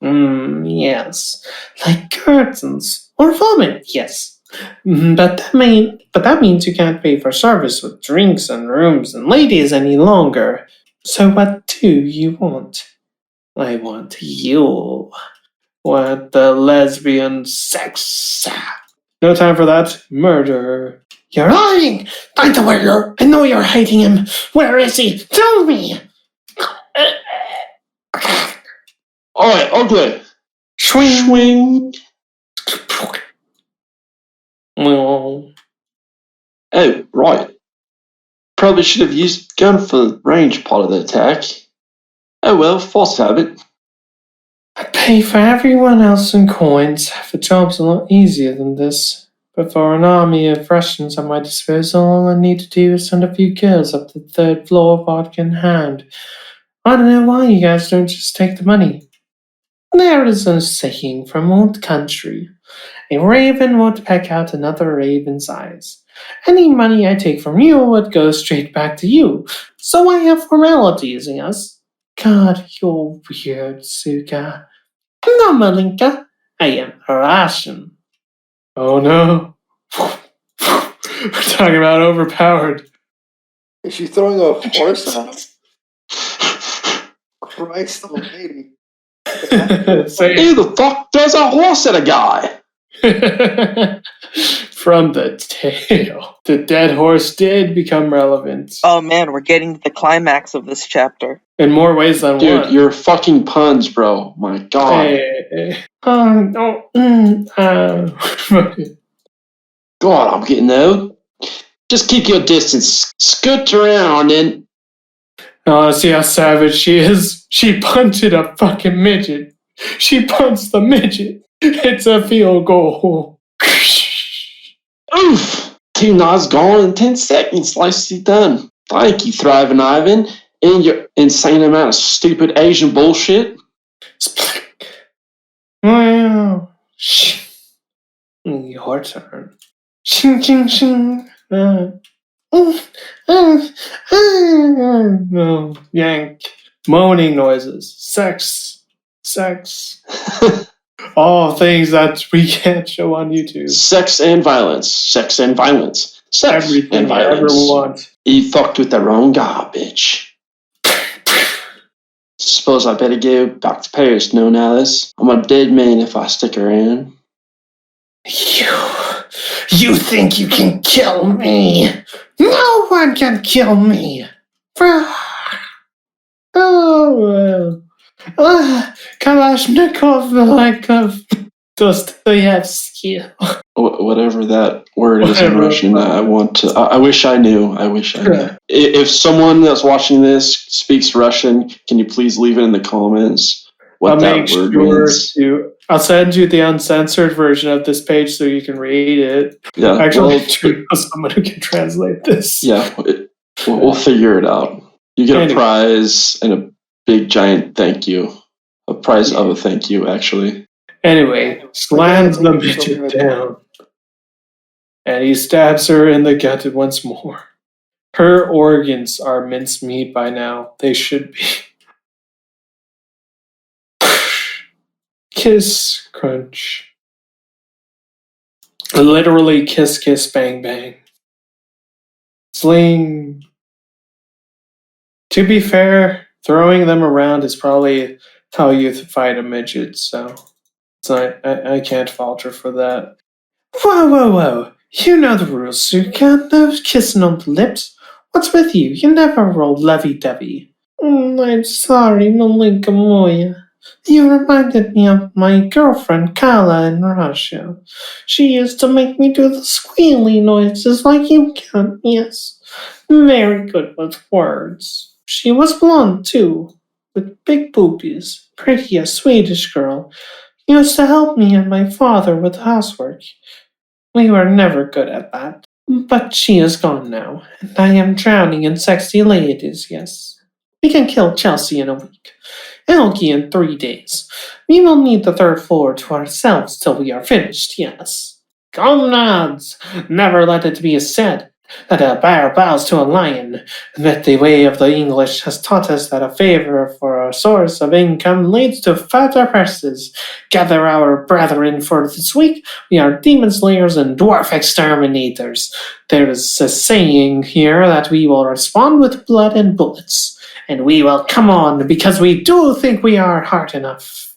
Yes. Like curtains. Or vomit, yes. But that means you can't pay for service with drinks and rooms and ladies any longer. So what do you want? I want you. What the lesbian sex? No time for that. Murder. You're lying! I know you're hiding him. Where is he? Tell me! Alright, ugly. Swing. Oh, right. Probably should have used gun for the range part of the attack. Oh well, force habit. I pay for everyone else in coins. The job's a lot easier than this. But for an army of Russians at my disposal, all I need to do is send a few girls up to the 3rd floor, vodka in hand. I don't know why you guys don't just take the money. There is a saying from old country. A raven would peck out another raven's eyes. Any money I take from you would go straight back to you. So I have formalities, yes? God, you're weird, Suka. No, Malinka. I am Russian. Oh no. We're talking about overpowered. Is she throwing a horse at him? Christ almighty. Who the fuck throws a horse at a guy? From the tail. The dead horse did become relevant. Oh man, we're getting to the climax of this chapter. In more ways than Dude, one. you're fucking puns, bro. My god. God, I'm getting old. Just keep your distance. Scoot around and... Oh, see how savage she is? She punted a fucking midget. She punts the midget. It's a field goal. Oof! 2 knives gone in 10 seconds. Nicely done. Thank you, Thriving Ivan, and your insane amount of stupid Asian bullshit. Well, your turn. Ching, ching, ching. No, yank. Moaning noises. Sex. All things that we can't show on YouTube. Sex and violence. Sex and violence. Sex Everything and you violence. ever want. You fucked with the wrong guy, bitch. Suppose I better go back to Paris, no, Alice. I'm a dead man if I stick around. You think you can kill me? No one can kill me. Oh, Kalashnikov, like of Dostoevsky. Whatever that word is in Whatever. Russian, I wish I knew. I wish I knew. If someone that's watching this speaks Russian, can you please leave it in the comments what I'll that make word sure means? I'll send you the uncensored version of this page so you can read it. Yeah, Actually, someone who can translate this. yeah, we'll figure it out. You get a prize and a big giant thank you. A prize of a thank you, actually. Anyway, slams the midget down. And he stabs her in the gut once more. Her organs are mincemeat by now. They should be. Kiss, crunch. Literally kiss, kiss, bang, bang. Sling. To be fair, throwing them around is probably how you fight a midget, so I can't fault her for that. Whoa. You know the rules, Suka. No kissing on the lips. What's with you? You never roll lovey-dovey. I'm sorry, Malinka Moya. You reminded me of my girlfriend Kala in Russia. She used to make me do the squealy noises like you can, yes. Very good with words. She was blonde, too, with big boobies. Pretty, a Swedish girl. Used to help me and my father with housework. We were never good at that. But she is gone now, and I am drowning in sexy ladies, yes. We can kill Chelsea in a week. Elkie in 3 days. We will need the 3rd floor to ourselves till we are finished, yes. Comrades, never let it be said that a bear bows to a lion, and that the way of the English has taught us that a favor for a source of income leads to fatter purses. Gather our brethren for this week. We are demon slayers and dwarf exterminators. There is a saying here that we will respond with blood and bullets. And we will come on because we do think we are hard enough.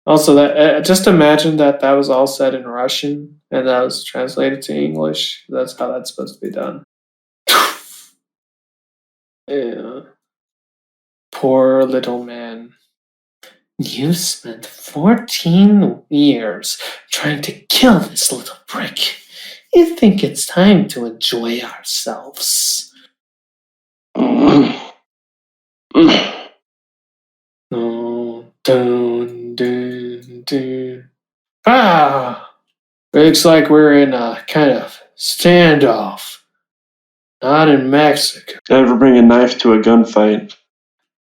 Also, that just imagine that was all said in Russian and that was translated to English. That's how that's supposed to be done. Yeah. Poor little man. You spent 14 years trying to kill this little prick. You think it's time to enjoy ourselves. Oh, dun. Looks like we're in a kind of standoff. Not in Mexico. Never bring a knife to a gunfight.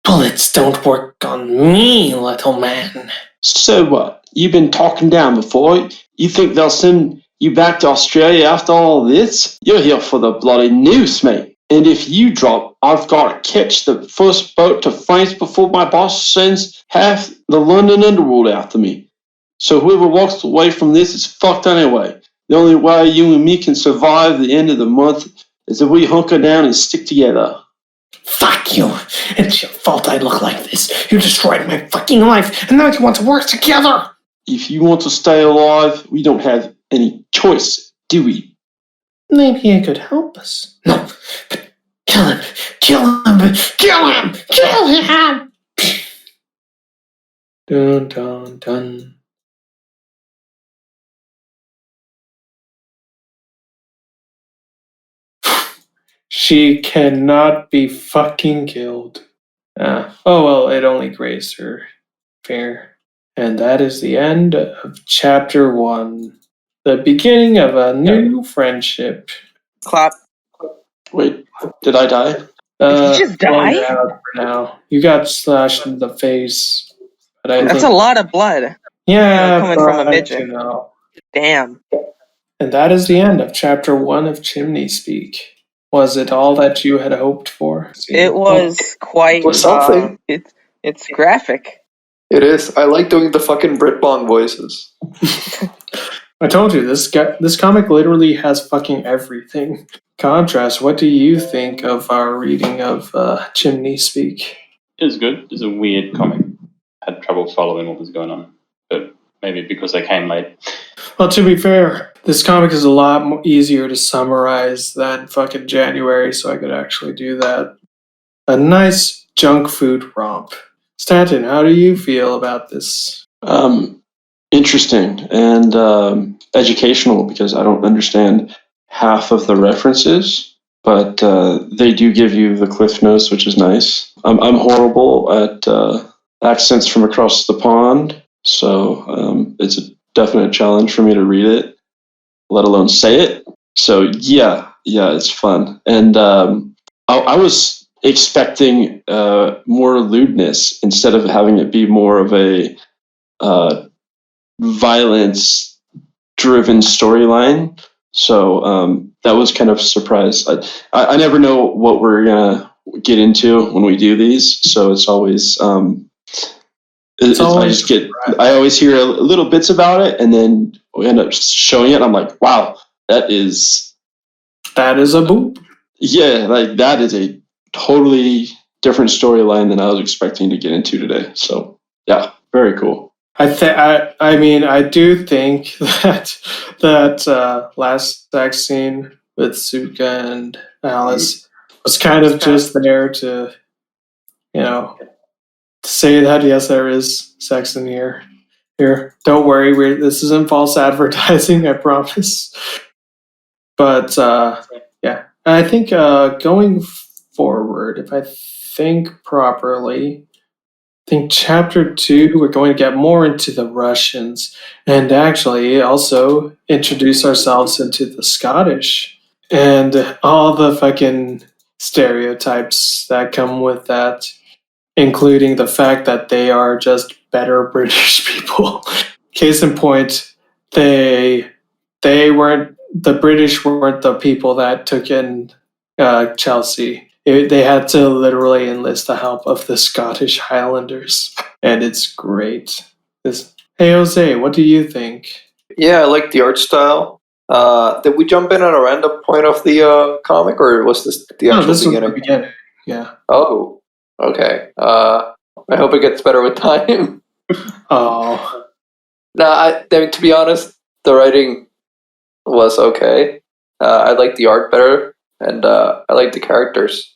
Bullets don't work on me, little man. So what? You've been talking down before. You think they'll send you back to Australia after all this? You're here for the bloody news, mate. And if you drop, I've got to catch the first boat to France before my boss sends half the London underworld after me. So whoever walks away from this is fucked anyway. The only way you and me can survive the end of the month is if we hunker down and stick together. Fuck you. It's your fault I look like this. You destroyed my fucking life, and now you want to work together. If you want to stay alive, we don't have any choice, do we? Maybe it could help us. No, but kill him. Dun, dun, dun. She cannot be fucking killed. Oh well, it only grazed her. Fair. And that is the end of chapter 1. The beginning of a new friendship. Clap. Wait, did I die? Did you just die? You're out for now. You got slashed in the face. But That's a lot of blood. Yeah, coming from a but, midget. you know. Damn. And that is the end of Chapter 1 of Chimneyspeak. Was it all that you had hoped for? It was quite. It was something. It's graphic. It is. I like doing the fucking Britbong voices. I told you, this comic literally has fucking everything. Contrast, what do you think of our reading of Chimneyspeak? It was good. It was a weird comic. I had trouble following what was going on, but maybe because I came late. Well, to be fair, this comic is a lot easier to summarize than fucking January, so I could actually do that. A nice junk food romp. Stanton, how do you feel about this? Interesting and educational because I don't understand half of the references, but they do give you the cliff notes, which is nice. I'm horrible at accents from across the pond, so it's a definite challenge for me to read it, let alone say it. So yeah, it's fun. And I was expecting more lewdness instead of having it be more of a violence-driven storyline. So that was kind of a surprise. I never know what we're gonna get into when we do these, so it's always I always hear little bits about it, and then we end up showing it. And I'm like, wow, that is a boop. Yeah, like that is a totally different storyline than I was expecting to get into today. So yeah, very cool. I mean, I do think that last sex scene with Suka and Alice was kind of just there to, to say that yes, there is sex in here. Here, don't worry, this isn't false advertising, I promise. But yeah, I think going forward, if I think properly. I think Chapter 2, we're going to get more into the Russians and actually also introduce ourselves into the Scottish and all the fucking stereotypes that come with that, including the fact that they are just better British people. Case in point, the British weren't the people that took in Chelsea. They had to literally enlist the help of the Scottish Highlanders, and it's great. Hey Jose, what do you think? Yeah, I like the art style. Did we jump in at a random point of the comic, or was this the actual beginning? Was the beginning. Yeah. Oh, okay. I hope it gets better with time. Oh. No, I mean, to be honest, the writing was okay. I like the art better, and I like the characters.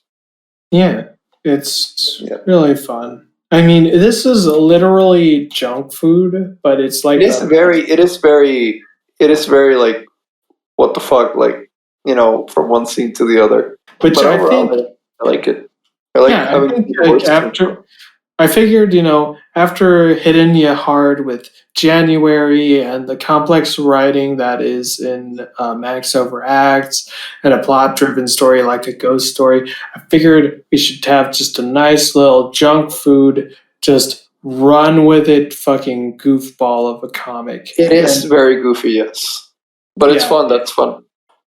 Yeah, it's really fun. I mean, this is literally junk food, but it's like it is very like, what the fuck, like, from one scene to the other. But I overall, think I like it. I think I figured, after hitting you hard with January and the complex writing that is in Max Over Acts and a plot-driven story like a ghost story, I figured we should have just a nice little junk food, just run with it fucking goofball of a comic. It is very goofy, yes. But it's fun, that's fun.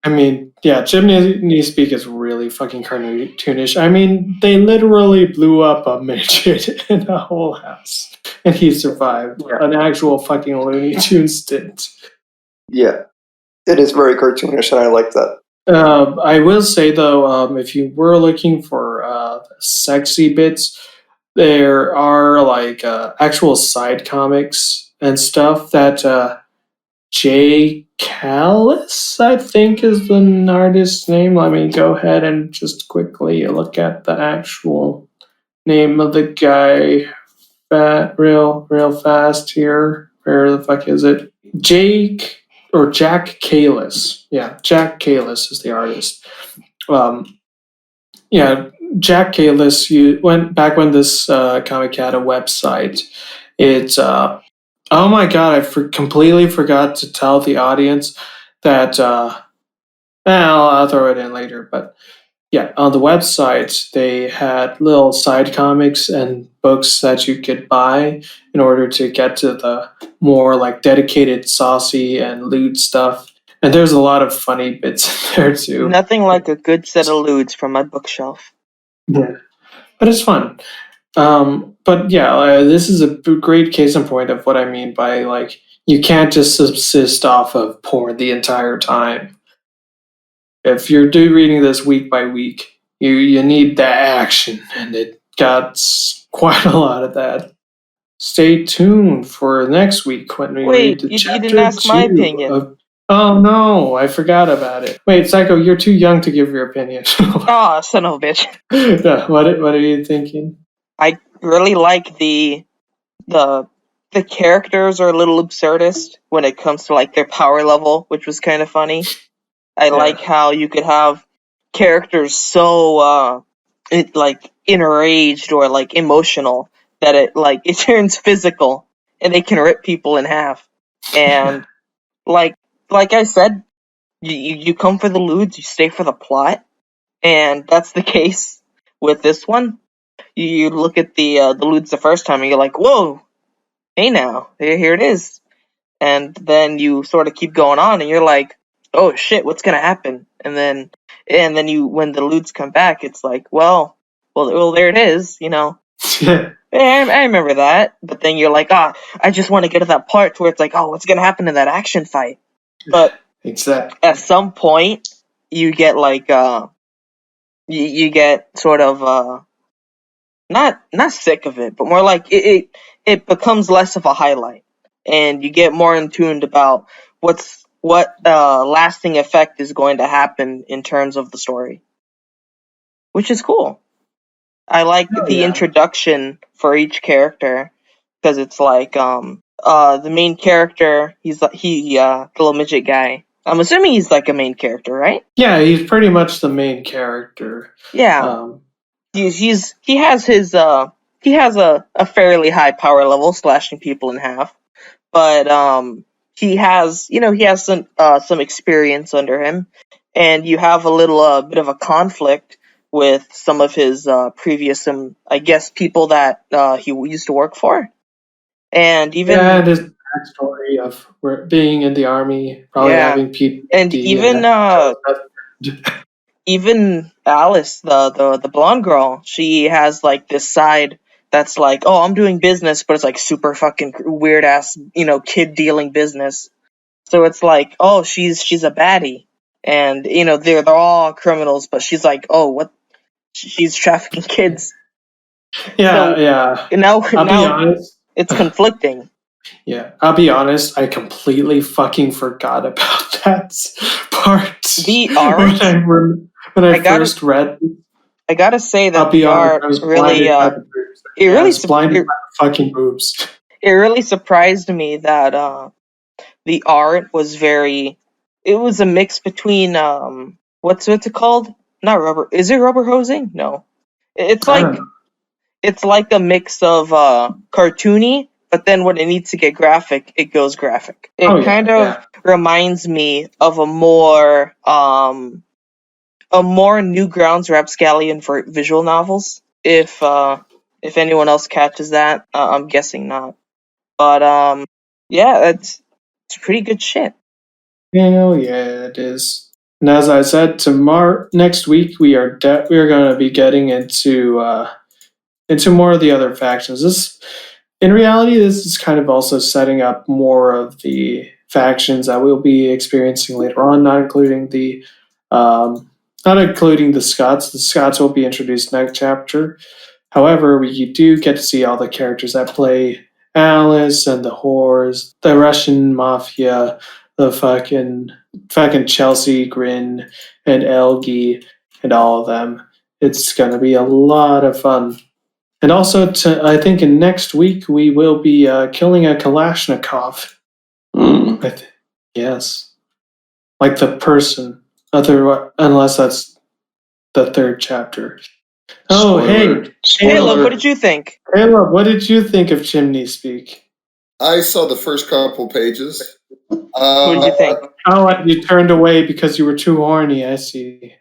I mean, yeah, Chimneyspeak is really fucking cartoonish. I mean, they literally blew up a midget in a whole house, and he survived an actual fucking Looney Tunes stint. Yeah, it is very cartoonish, and I like that. I will say, though, if you were looking for sexy bits, there are, like, actual side comics and stuff that Jay Callis, I think, is the artist's name. Let me go ahead and just quickly look at the actual name of the guy real fast here. Where the fuck is it? Jack Callis. Yeah, Jack Callis is the artist. Yeah, Jack Callis. You went back when this comic had a website. It's oh my god, I completely forgot to tell the audience that, I'll throw it in later, but yeah, on the website, they had little side comics and books that you could buy in order to get to the more like dedicated saucy and lewd stuff. And there's a lot of funny bits in there too. Nothing like a good set of lewds from my bookshelf. Yeah, but it's fun. But yeah, this is a great case in point of what I mean by like you can't just subsist off of porn the entire time. If you're reading this week by week, you need the action, and it got quite a lot of that. Stay tuned for next week when we read the Wait, you chapter didn't ask my 2 opinion. of. Oh no, I forgot about it. Wait, Psycho, you're too young to give your opinion. Oh, son of a bitch. Yeah, what are you thinking? I really like the characters are a little absurdist when it comes to like their power level, which was kind of funny. I like how you could have characters so like enraged or like emotional that it turns physical and they can rip people in half. And like I said, you come for the lewds, you stay for the plot, and that's the case with this one. You look at the lewds the first time and you're like, whoa, hey now, here it is. And then you sort of keep going on and you're like, oh shit, what's gonna happen? And then you, when the lewds come back, it's like, well, there it is, you know. I remember that. But then you're like, I just want to get to that part where it's like, oh, what's gonna happen in that action fight? But exactly. At some point, you get like, you get sort of, not sick of it, but more like it becomes less of a highlight, and you get more in tuned about what lasting effect is going to happen in terms of the story, which is cool. I like the introduction for each character because it's like the main character, the little midget guy. I'm assuming he's like a main character, right? Yeah, he's pretty much the main character. Yeah. He has a fairly high power level, slashing people in half, but he has some experience under him, and you have a little bit of a conflict with some of his previous I guess people that he used to work for, and even and his backstory of being in the army, probably having PTSD, and even Alice, the blonde girl, she has like this side that's like, oh, I'm doing business, but it's like super fucking weird ass, kid dealing business. So it's like, oh, she's a baddie, and they're all criminals, but she's like, oh, what? She's trafficking kids. Yeah. Now I'll be honest. It's conflicting. Yeah, I'll be honest, I completely fucking forgot about that part. The art. When I first read. I gotta say that I'll be the honest, art I was really, blinded by the boobs. I was blinded by the fucking boobs. It really surprised me that the art was very. It was a mix between what's it called? Not rubber. Is it rubber hosing? No, it's like a mix of cartoony, but then when it needs to get graphic, it goes graphic. It kind of reminds me of a more Newgrounds Rapscallion for visual novels. If anyone else catches that, I'm guessing not. But yeah, it's pretty good shit. Hell yeah, it is. And as I said, next week we are going to be getting into more of the other factions. In reality, this is kind of also setting up more of the factions that we'll be experiencing later on, not including the Scots. The Scots will be introduced next chapter. However, we do get to see all the characters that play Alice and the whores, the Russian mafia, the fucking Chelsea Grin and Elgie and all of them. It's gonna be a lot of fun. And also, I think in next week we will be killing a Kalashnikov. Yes, like the person. Unless that's the third chapter. Oh, hey, Caleb, what did you think? Caleb, what did you think of Chimneyspeak? I saw the first couple pages. What did you think? Oh, you turned away because you were too horny. I see.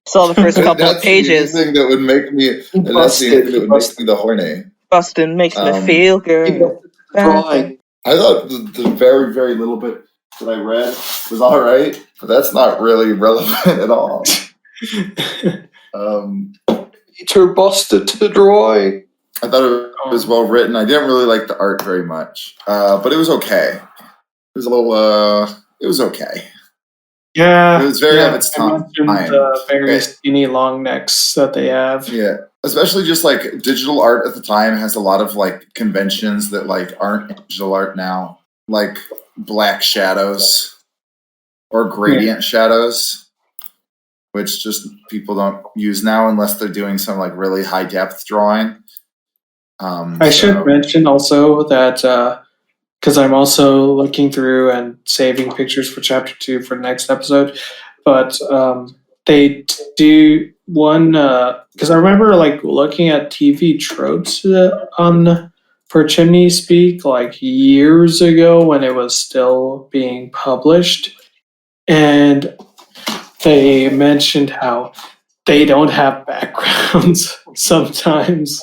Saw the first couple of That's pages. the thing that would make me. That's the busted, thing that he would make busted. me the horny. Bustin' makes me Um, feel He good. busted the drawing. I thought the very, very little bit that I read was all right, but that's not really relevant at all. Peter busted to the drawing. I thought it was well written. I didn't really like the art very much, but it was okay. It was a little. It was okay. Yeah, It was very yeah, of its I time. mentioned the very skinny long necks that they have. Yeah, especially just like digital art at the time has a lot of like conventions that like aren't in digital art now, like black shadows or gradient shadows, which just people don't use now unless they're doing some like really high depth drawing. I should mention also that because I'm also looking through and saving pictures for chapter 2 for the next episode, but they do one because I remember like looking at TV tropes for Chimneyspeak like years ago when it was still being published, and they mentioned how they don't have backgrounds sometimes,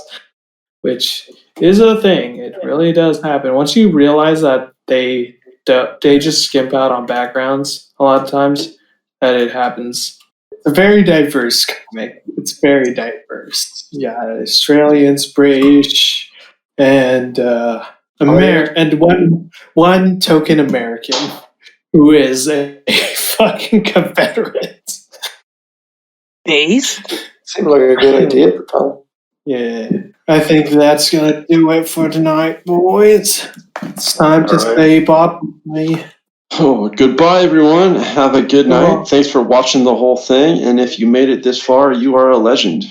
which is a thing. It really does happen. Once you realize that they just skimp out on backgrounds a lot of times, that it happens. It's a very diverse comic. It's very diverse. Yeah, Australians, British, and and one token American who is a fucking Confederate. Based? Seemed like a good idea at the time. Yeah, I think that's gonna do it for tonight, boys. It's time to say bye. Oh, goodbye, everyone. Have a good night. Thanks for watching the whole thing. And if you made it this far, you are a legend.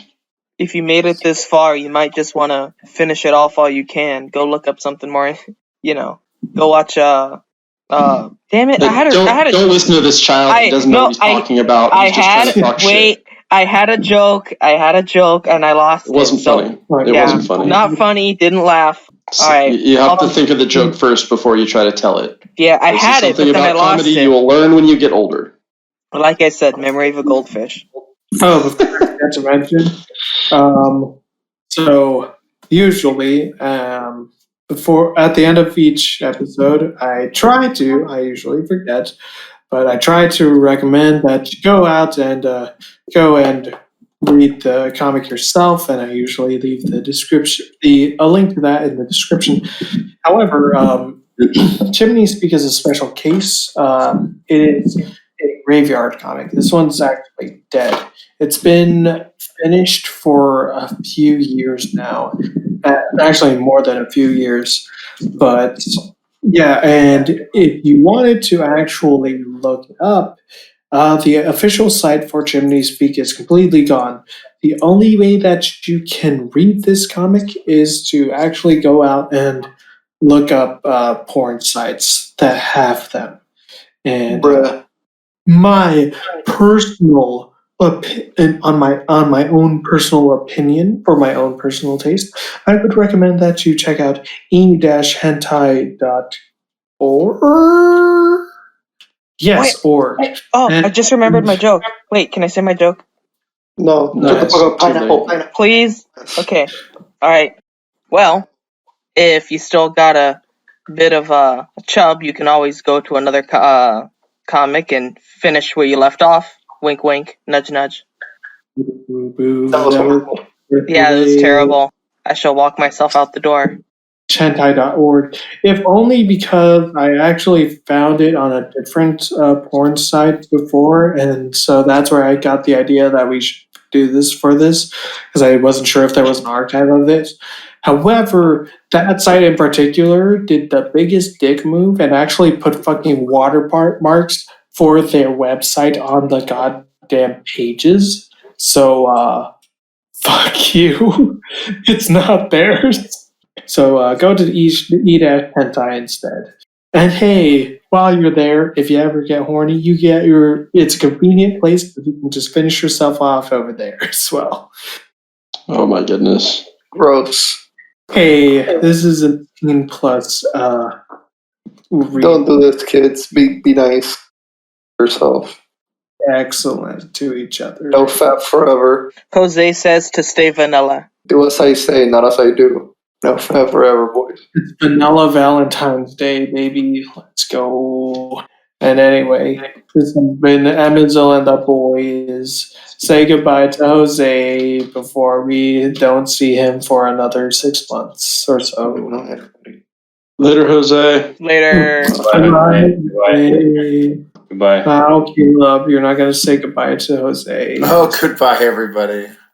If you made it this far, you might just want to finish it off while you can. Go look up something more, Go watch, damn it, Don't listen to this child. He doesn't know what he's talking about. He's just trying to talk shit. I had a joke, and I lost it. It wasn't funny. It wasn't funny. Not funny, didn't laugh. So Alright. you have to think of the joke first before you try to tell it. Yeah, I This had is it, but something then I about lost comedy it. you will learn when you get older. Like I said, memory of a goldfish. Oh, before I forgot to mention, so usually, before at the end of each episode, I usually forget, but I try to recommend that you go out and go and read the comic yourself, and I usually leave a link to that in the description. However, Chimneyspeak is a special case. It is a graveyard comic. This one's actually dead. It's been finished for a few years now. Actually, more than a few years. But yeah, and if you wanted to actually look it up, the official site for Chimneyspeak is completely gone. The only way that you can read this comic is to actually go out and look up porn sites that have them. And my personal on my own personal opinion, for my own personal taste, I would recommend that you check out e-hentai.org. Yes, org. Oh, I just remembered my joke. Wait, can I say my joke? No, pineapple. Please? Okay. Alright. Well, if you still got a bit of a chub, you can always go to another comic and finish where you left off. Wink, wink. Nudge, nudge. That was horrible. Yeah, it was terrible. I shall walk myself out the door. Hentai.org, if only because I actually found it on a different porn site before, and so that's where I got the idea that we should do this because I wasn't sure if there was an archive of this. However, that site in particular did the biggest dick move and actually put fucking watermarks for their website on the goddamn pages. So, fuck you. It's not theirs. So go to e-hentai instead. And hey, while you're there, if you ever get horny, it's a convenient place that you can just finish yourself off over there as well. Oh my goodness. Gross. Hey, this is a teen plus Don't do this, kids. Be nice yourself. excellent to each other. No fat forever. Jose says to stay vanilla. Do as I say, not as I do. No fat forever, boys. It's Vanilla Valentine's Day, baby. Let's go. And anyway, this has been Amazil and the boys. Say goodbye to Jose before we don't see him for another 6 months or so. Good night, everybody. Later, Jose. Later. Goodbye. Caleb, you're not going to say goodbye to Jose. Oh, goodbye, everybody.